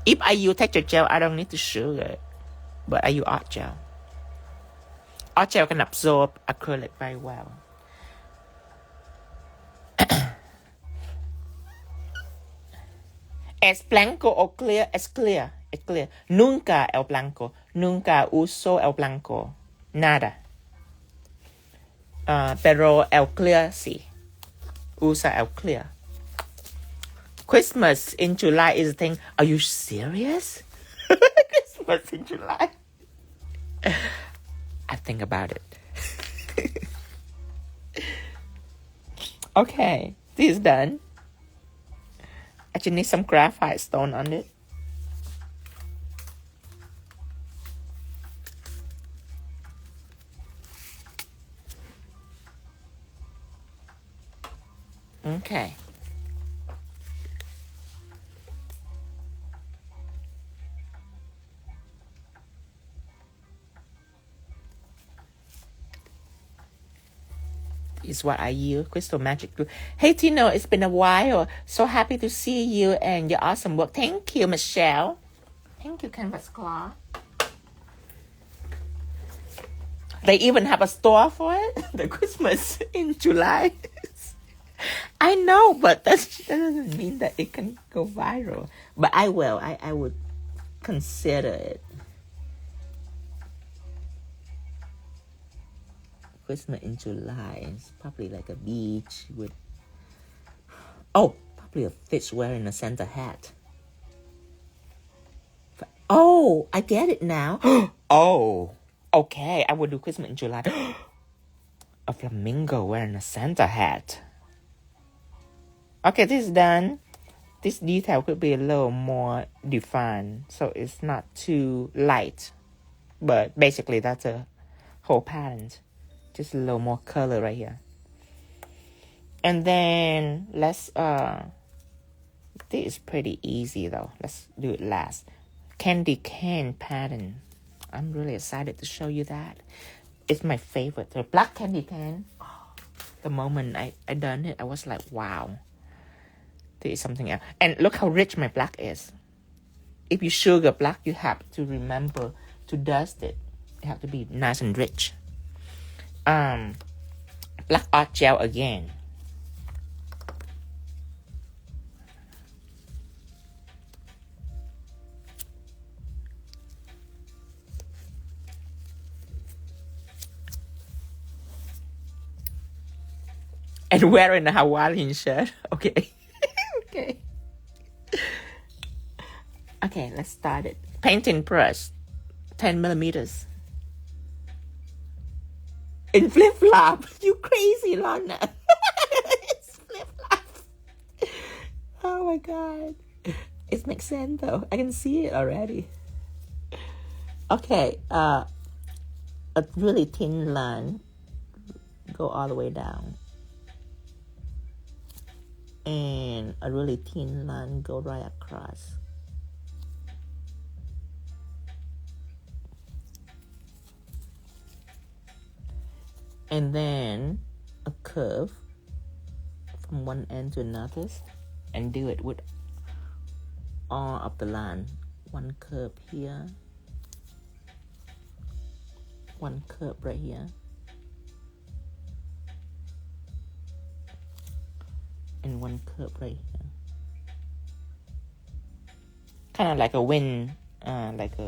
If I use texture gel, I don't need to sugar, but I use art gel. Art gel can absorb acrylic very well. Es blanco o clear? Es clear. Es clear. Nunca el blanco. Nunca uso el blanco. Nada. Pero el clear sí. Usa el clear. Christmas in July is a thing. Are you serious? Christmas in July. I think about it. Okay, this is done. I just need some graphite stone on it. Okay. Is what I use, Crystal Magic Glue. Hey Tino, it's been a while. So happy to see you and your awesome work. Thank you, Michelle. Thank you, Canvas Claw. They even have a store for it. The Christmas in July. I know, but that doesn't mean that it can go viral. But I will. I would consider it. Christmas in July. It's probably like a beach with... Oh, probably a fish wearing a Santa hat. Oh, I get it now. Oh, okay. I will do Christmas in July. A flamingo wearing a Santa hat. Okay, this is done. This detail could be a little more defined, so it's not too light. But basically, that's a whole pattern. Just a little more color right here. And then let's this is pretty easy though. Let's do it last. Candy cane pattern. I'm really excited to show you that. It's my favorite. The black candy cane. Oh, the moment I done it, I was like, wow. There is something else. And look how rich my black is. If you sugar black, you have to remember to dust it. It have to be nice and rich. Black art gel again. And wearing a Hawaiian shirt. Okay. Okay. Okay, let's start it. Painting brush. 10 millimeters. In flip-flop. You crazy, Lorna. It's flip-flop. Oh my God. It makes sense though. I can see it already. Okay. A really thin line. Go all the way down. And a really thin line go right across. And then a curve from one end to another, and do it with all of the line. One curve here, one curve right here, and one curve right here. Kind of like a wind, like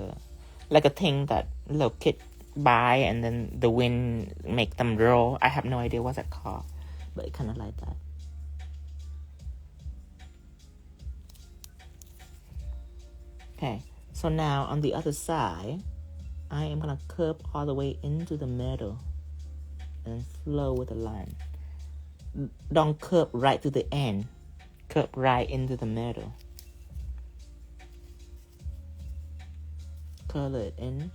a thing that little kid buy, and then the wind make them roll. I have no idea what's that called, but it kind of like that. Okay, so now on the other side, I am gonna curve all the way into the middle and flow with the line. Don't curve right to the end. Curve right into the middle. Color it in.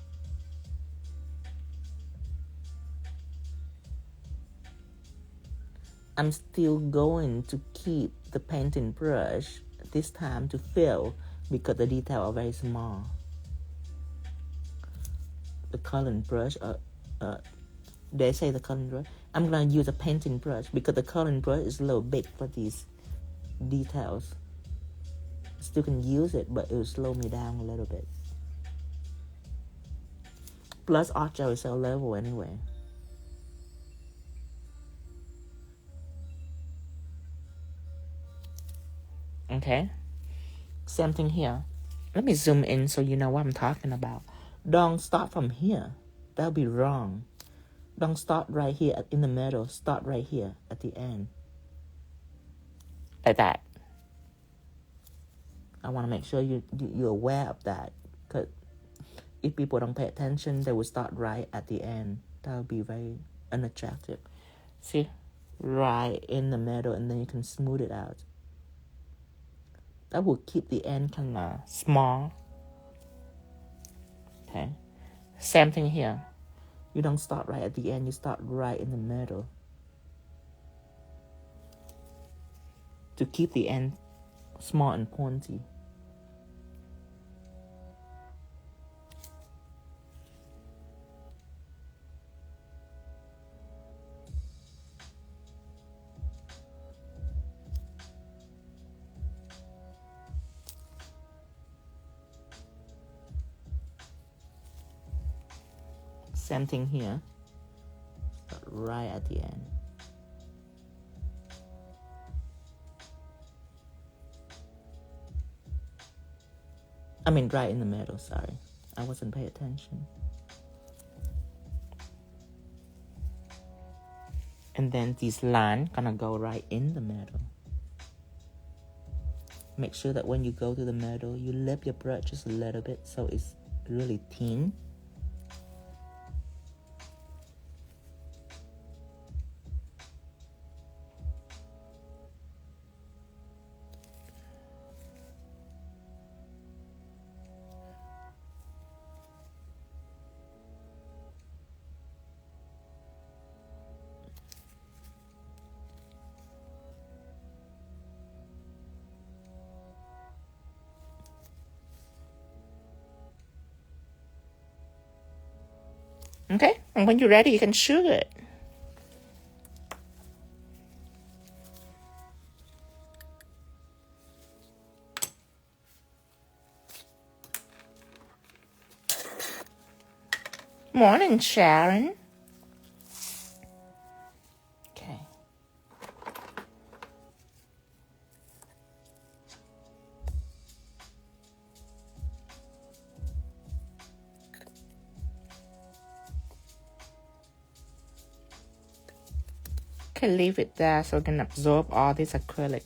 I'm still going to keep the painting brush this time to fill because the details are very small. The coloring brush They say the coloring brush. I'm gonna use a painting brush because the coloring brush is a little big for these details. Still can use it, but it will slow me down a little bit. Plus, art gel is so level anyway. Okay. Same thing here. Let me zoom in so you know what I'm talking about. Don't start from here. That'll be wrong. Don't start right here in the middle. Start right here at the end. Like that. I want to make sure you're aware of that. Because if people don't pay attention, they will start right at the end. That would be very unattractive. See? Right in the middle, and then you can smooth it out. That will keep the end kind of small. Okay. Same thing here. You don't start right at the end. You start right in the middle. To keep the end small and pointy. Same thing here. Start right at the end. I mean, right in the middle, sorry. I wasn't paying attention. And then this line gonna go right in the middle. Make sure that when you go to the middle, you lift your brush just a little bit so it's really thin. Okay, and when you're ready, you can sugar it. Morning, Sharon. Okay. Okay, leave it there so it can absorb all this acrylic.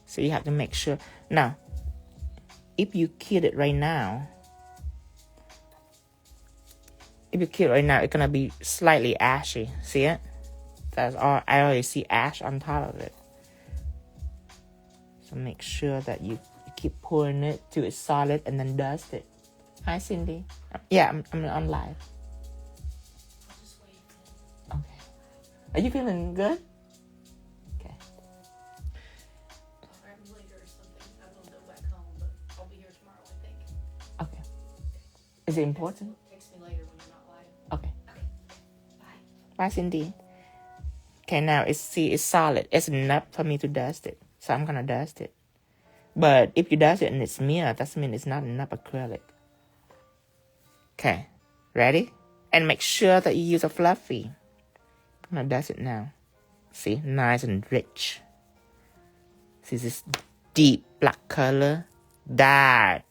So you have to make sure. Now, if you kid it right now, it's gonna be slightly ashy. See it? That's all. I already see ash on top of it. So make sure that you keep pouring it till it's solid and then dust it. Hi, Cindy. Yeah, I'm on live. Okay. Are you feeling good? Okay. I'll grab you later or something. I will go back home, but I'll be here tomorrow, I think. Okay. Is it important? Text me later when you're not live. Okay. Okay. Bye. Bye, Cindy. Okay, now it's solid. It's enough for me to dust it. So I'm gonna dust it. But if you dust it and it's mirror, that means it's not enough acrylic. Okay. Ready? And make sure that you use a fluffy. I'm gonna dust it now. See, nice and rich. See this deep black color? That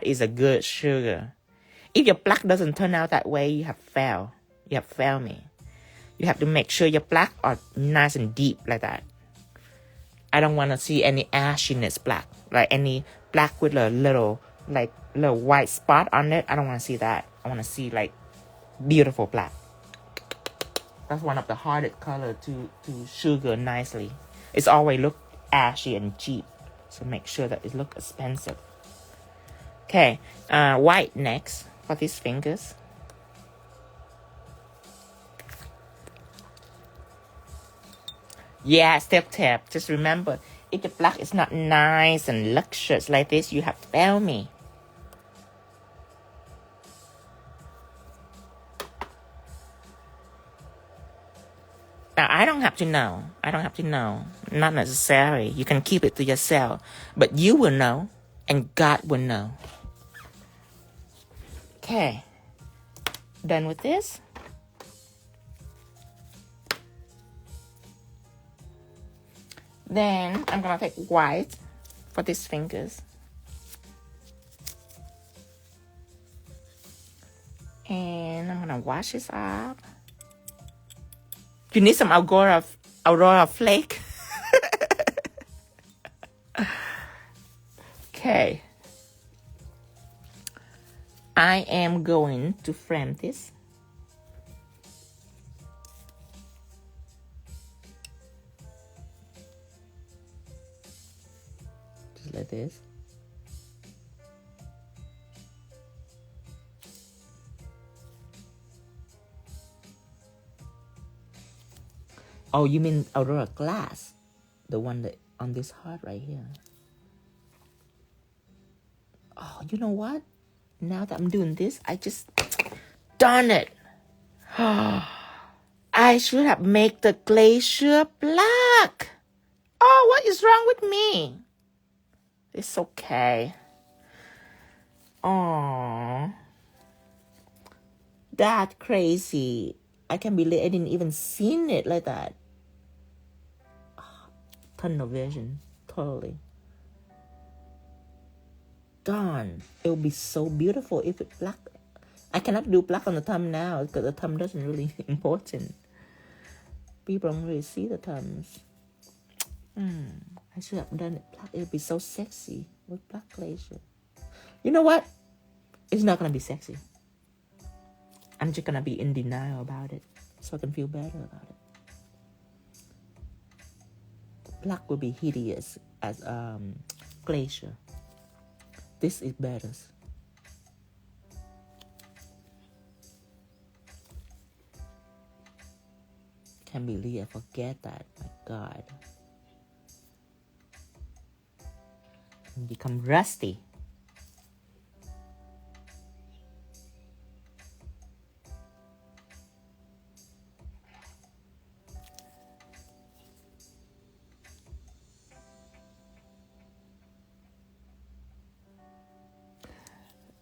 is a good sugar. If your black doesn't turn out that way, you have failed. You have failed me. You have to make sure your black are nice and deep like that. I don't want to see any ashiness black. Like any black with a little white spot on it. I don't want to see that. I want to see like beautiful black. That's one of the hardest color to sugar nicely. It's always look ashy and cheap. So make sure that it look expensive. Okay, white next for these fingers. Yeah, step tap. Just remember, if the black is not nice and luxurious like this, you have failed me. Now, I don't have to know. I don't have to know. Not necessary. You can keep it to yourself. But you will know, and God will know. Okay. Done with this. Then I'm going to take white for these fingers. And I'm going to wash this off. You need some Aurora flake. Okay. I am going to frame this. Just like this. Oh, you mean Aurora glass? The one that on this heart right here. Oh, you know what? Now that I'm doing this, I just... Darn it! I should have made the glacier black. Oh, what is wrong with me? It's okay. Oh, that's crazy. I can't believe I didn't even seen it like that. Tunnel vision, totally. Darn, it would be so beautiful if it's black. I cannot do black on the thumb now because the thumb doesn't really important. People don't really see the thumbs. I should have done it black. It would be so sexy with black glacier. You know what? It's not going to be sexy. I'm just going to be in denial about it so I can feel better about it. Black will be hideous as glacier. This is better. Can't believe I forget that. My God. Become rusty.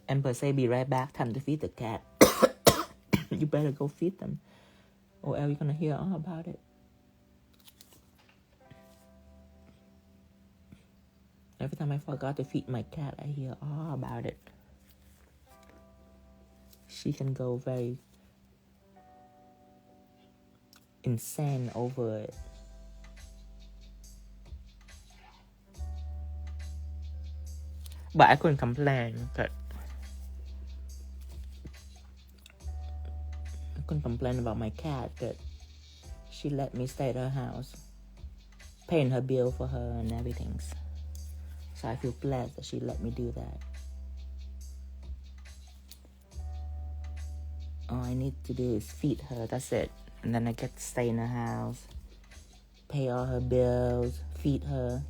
Ember say, be right back. Time to feed the cat. You better go feed them, or else you're gonna hear all about it. Every time I forgot to feed my cat, I hear all about it. She can go very insane over it. But I couldn't complain. But I couldn't complain about my cat that she let me stay at her house, paying her bill for her and everything. So I feel blessed that she let me do that. All I need to do is feed her, that's it. And then I get to stay in her house, pay all her bills, feed her.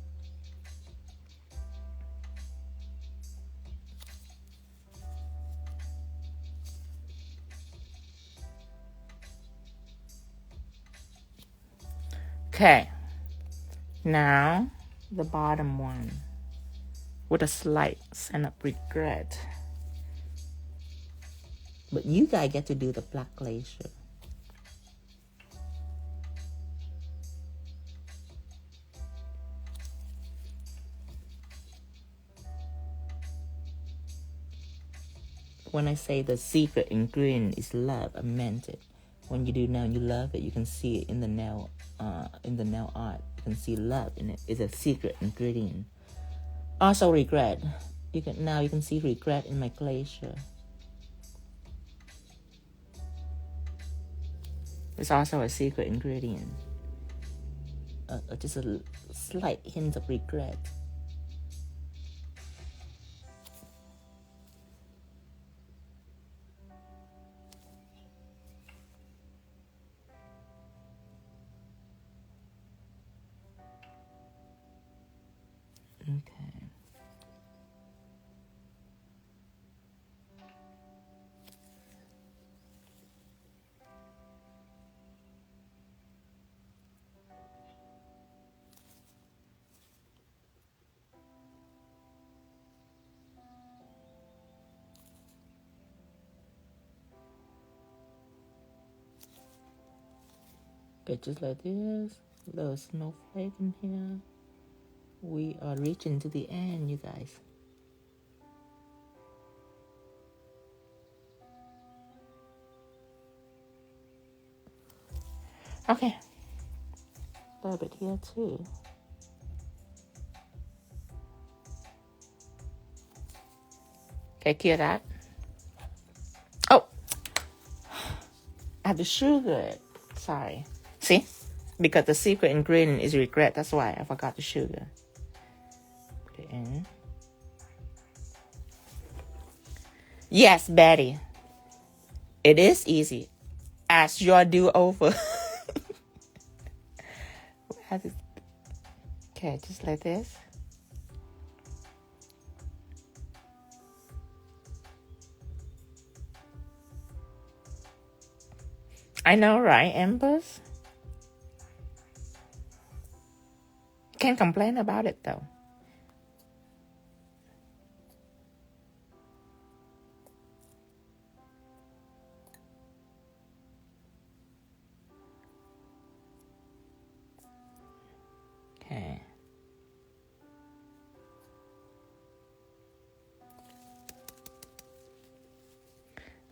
Okay, now the bottom one with a slight sense of regret. But you guys get to do the black glacier. When I say the secret ingredient is love, I meant it. When you do now and you love it, you can see it in the nail art. You can see love in it. It's a secret ingredient. Also regret. You can see regret in my glacier. It's also a secret ingredient. Just a slight hint of regret. Okay. Okay, just like this. Little snowflake in here. We are reaching to the end, you guys. Okay. A little bit here too. Okay, clear that. Oh! I have to sugar it. Sorry. See? Because the secret ingredient is regret. That's why I forgot the sugar. Put it in. Yes, Betty. It is easy. As your do-over. Okay, just like this. I know, right, Embossed? Can't complain about it, though. Okay.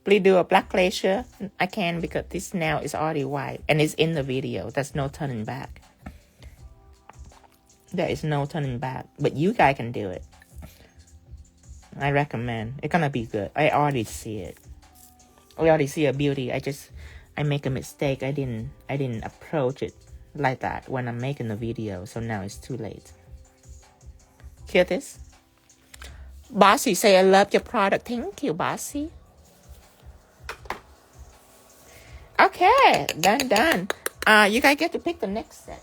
Please do a black glacier. I can because this nail is already white and it's in the video. There's no turning back. There is no turning back. But you guys can do it. I recommend. It's gonna be good. I already see it. I already see a beauty. I make a mistake. I didn't approach it like that when I'm making the video. So now it's too late. Hear this? Bossy say I love your product. Thank you, Bossy. Okay, done. You guys get to pick the next set.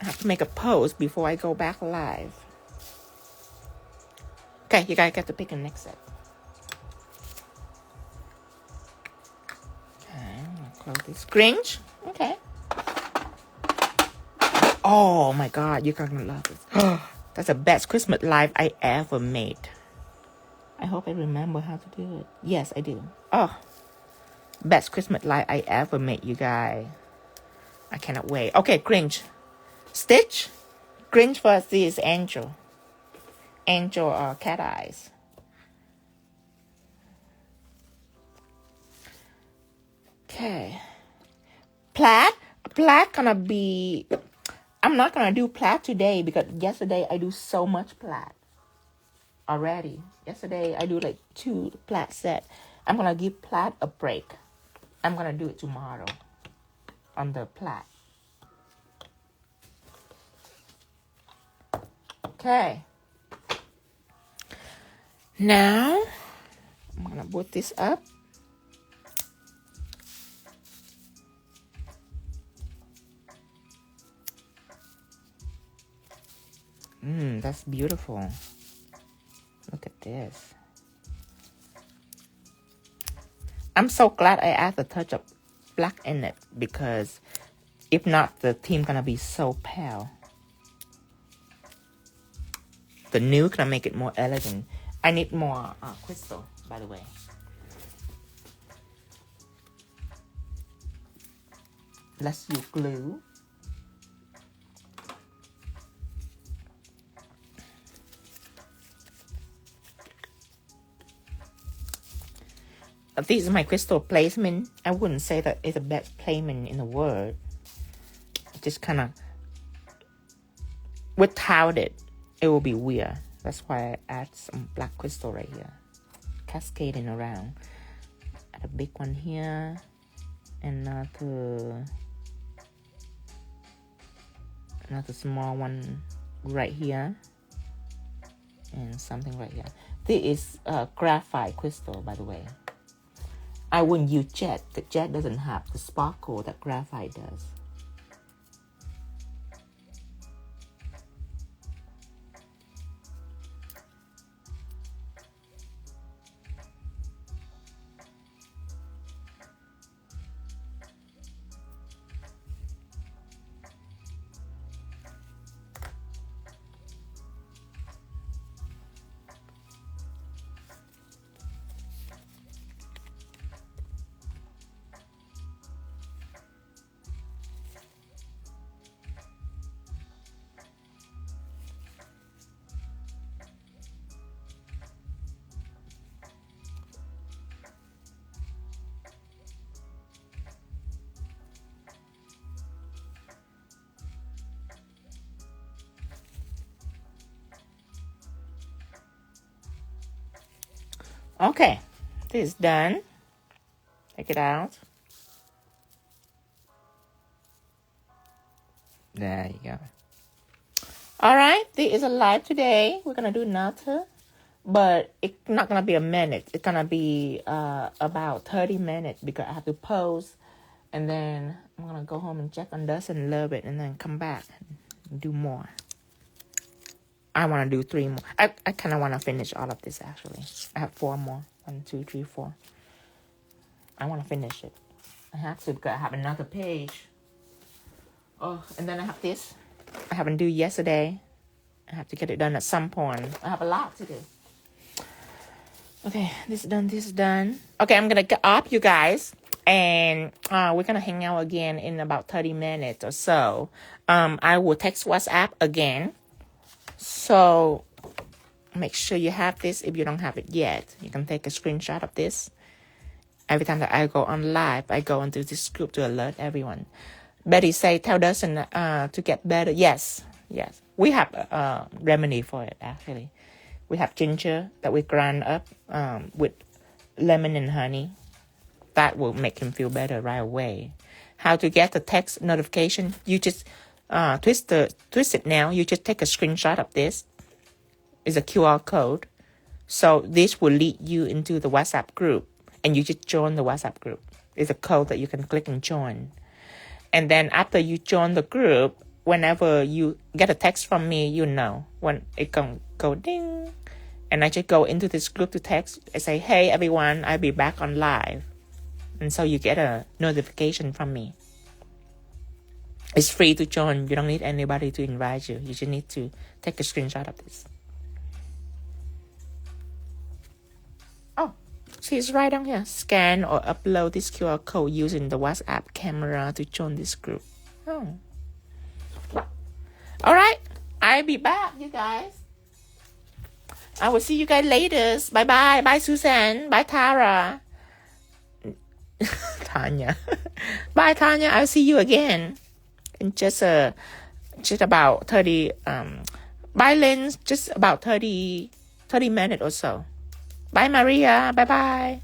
I have to make a pose before I go back live. Okay, you guys get to pick the next set. Okay, I'll close this. Grinch? Okay. Oh my god, you're gonna love this. That's the best Christmas live I ever made. I hope I remember how to do it. Yes, I do. Oh, best Christmas light I ever made, you guys. I cannot wait. Okay, Grinch. Stitch. Grinch first. This is Angel. Angel cat eyes. Okay. Plaid. Plaid gonna be... I'm not gonna do plaid today because yesterday I do so much plaid already. Yesterday I do like 2 plaid set. I'm gonna give plaid a break. I'm gonna do it tomorrow on the plaid. Okay. Now I'm gonna put this up. That's beautiful. Look at this. I'm so glad I added a touch of black in it because if not, the theme gonna be so pale. The nude gonna make it more elegant. I need more crystal, by the way. Let's use glue. This is my crystal placement. I wouldn't say that it's the best placement in the world. Just kind of, without it, it will be weird. That's why I add some black crystal right here, cascading around. Add a big one here, another small one right here, and something right here. This is graphite crystal, by the way. I wouldn't use jet. The jet doesn't have the sparkle that graphite does. Okay, this is done. Take it out. There you go. All right, this is a live today. We're gonna do another, but it's not gonna be a minute. It's gonna be about 30 minutes because I have to pose, and then I'm gonna go home and check on dust and love it, and then come back and do more. I want to do 3 more. I kind of want to finish all of this actually. I have 4 more. 1, 2, 3, 4. I want to finish it. I have to because I have another page. Oh, and then I have this. I haven't do yesterday. I have to get it done at some point. I have a lot to do. Okay, this is done. This is done. Okay, I'm gonna get up, you guys, and we're gonna hang out again in about 30 minutes or so. I will text WhatsApp again. So make sure you have this. If you don't have it yet, you can take a screenshot of this. Every time that I go on live, I go into this group to alert everyone. Betty say, tell Dustin to get better. Yes. We have a remedy for it, actually. We have ginger that we grind up with lemon and honey. That will make him feel better right away. How to get the text notification? You just twist it now. You just take a screenshot of this. It's a QR code. So this will lead you into the WhatsApp group. And you just join the WhatsApp group. It's a code that you can click and join. And then after you join the group, whenever you get a text from me, you know when it can go ding. And I just go into this group to text. I say, hey, everyone, I'll be back on live. And so you get a notification from me. It's free to join. You don't need anybody to invite you. You just need to take a screenshot of this. Oh, she's right on here. Scan or upload this QR code using the WhatsApp camera to join this group. Oh. All right. I'll be back, you guys. I will see you guys later. Bye-bye. Bye, Susan. Bye, Tara. Tanya. Bye, Tanya. I'll see you again. In just about 30, bye, Lynn. Just about 30 minutes or so. Bye, Maria. Bye-bye.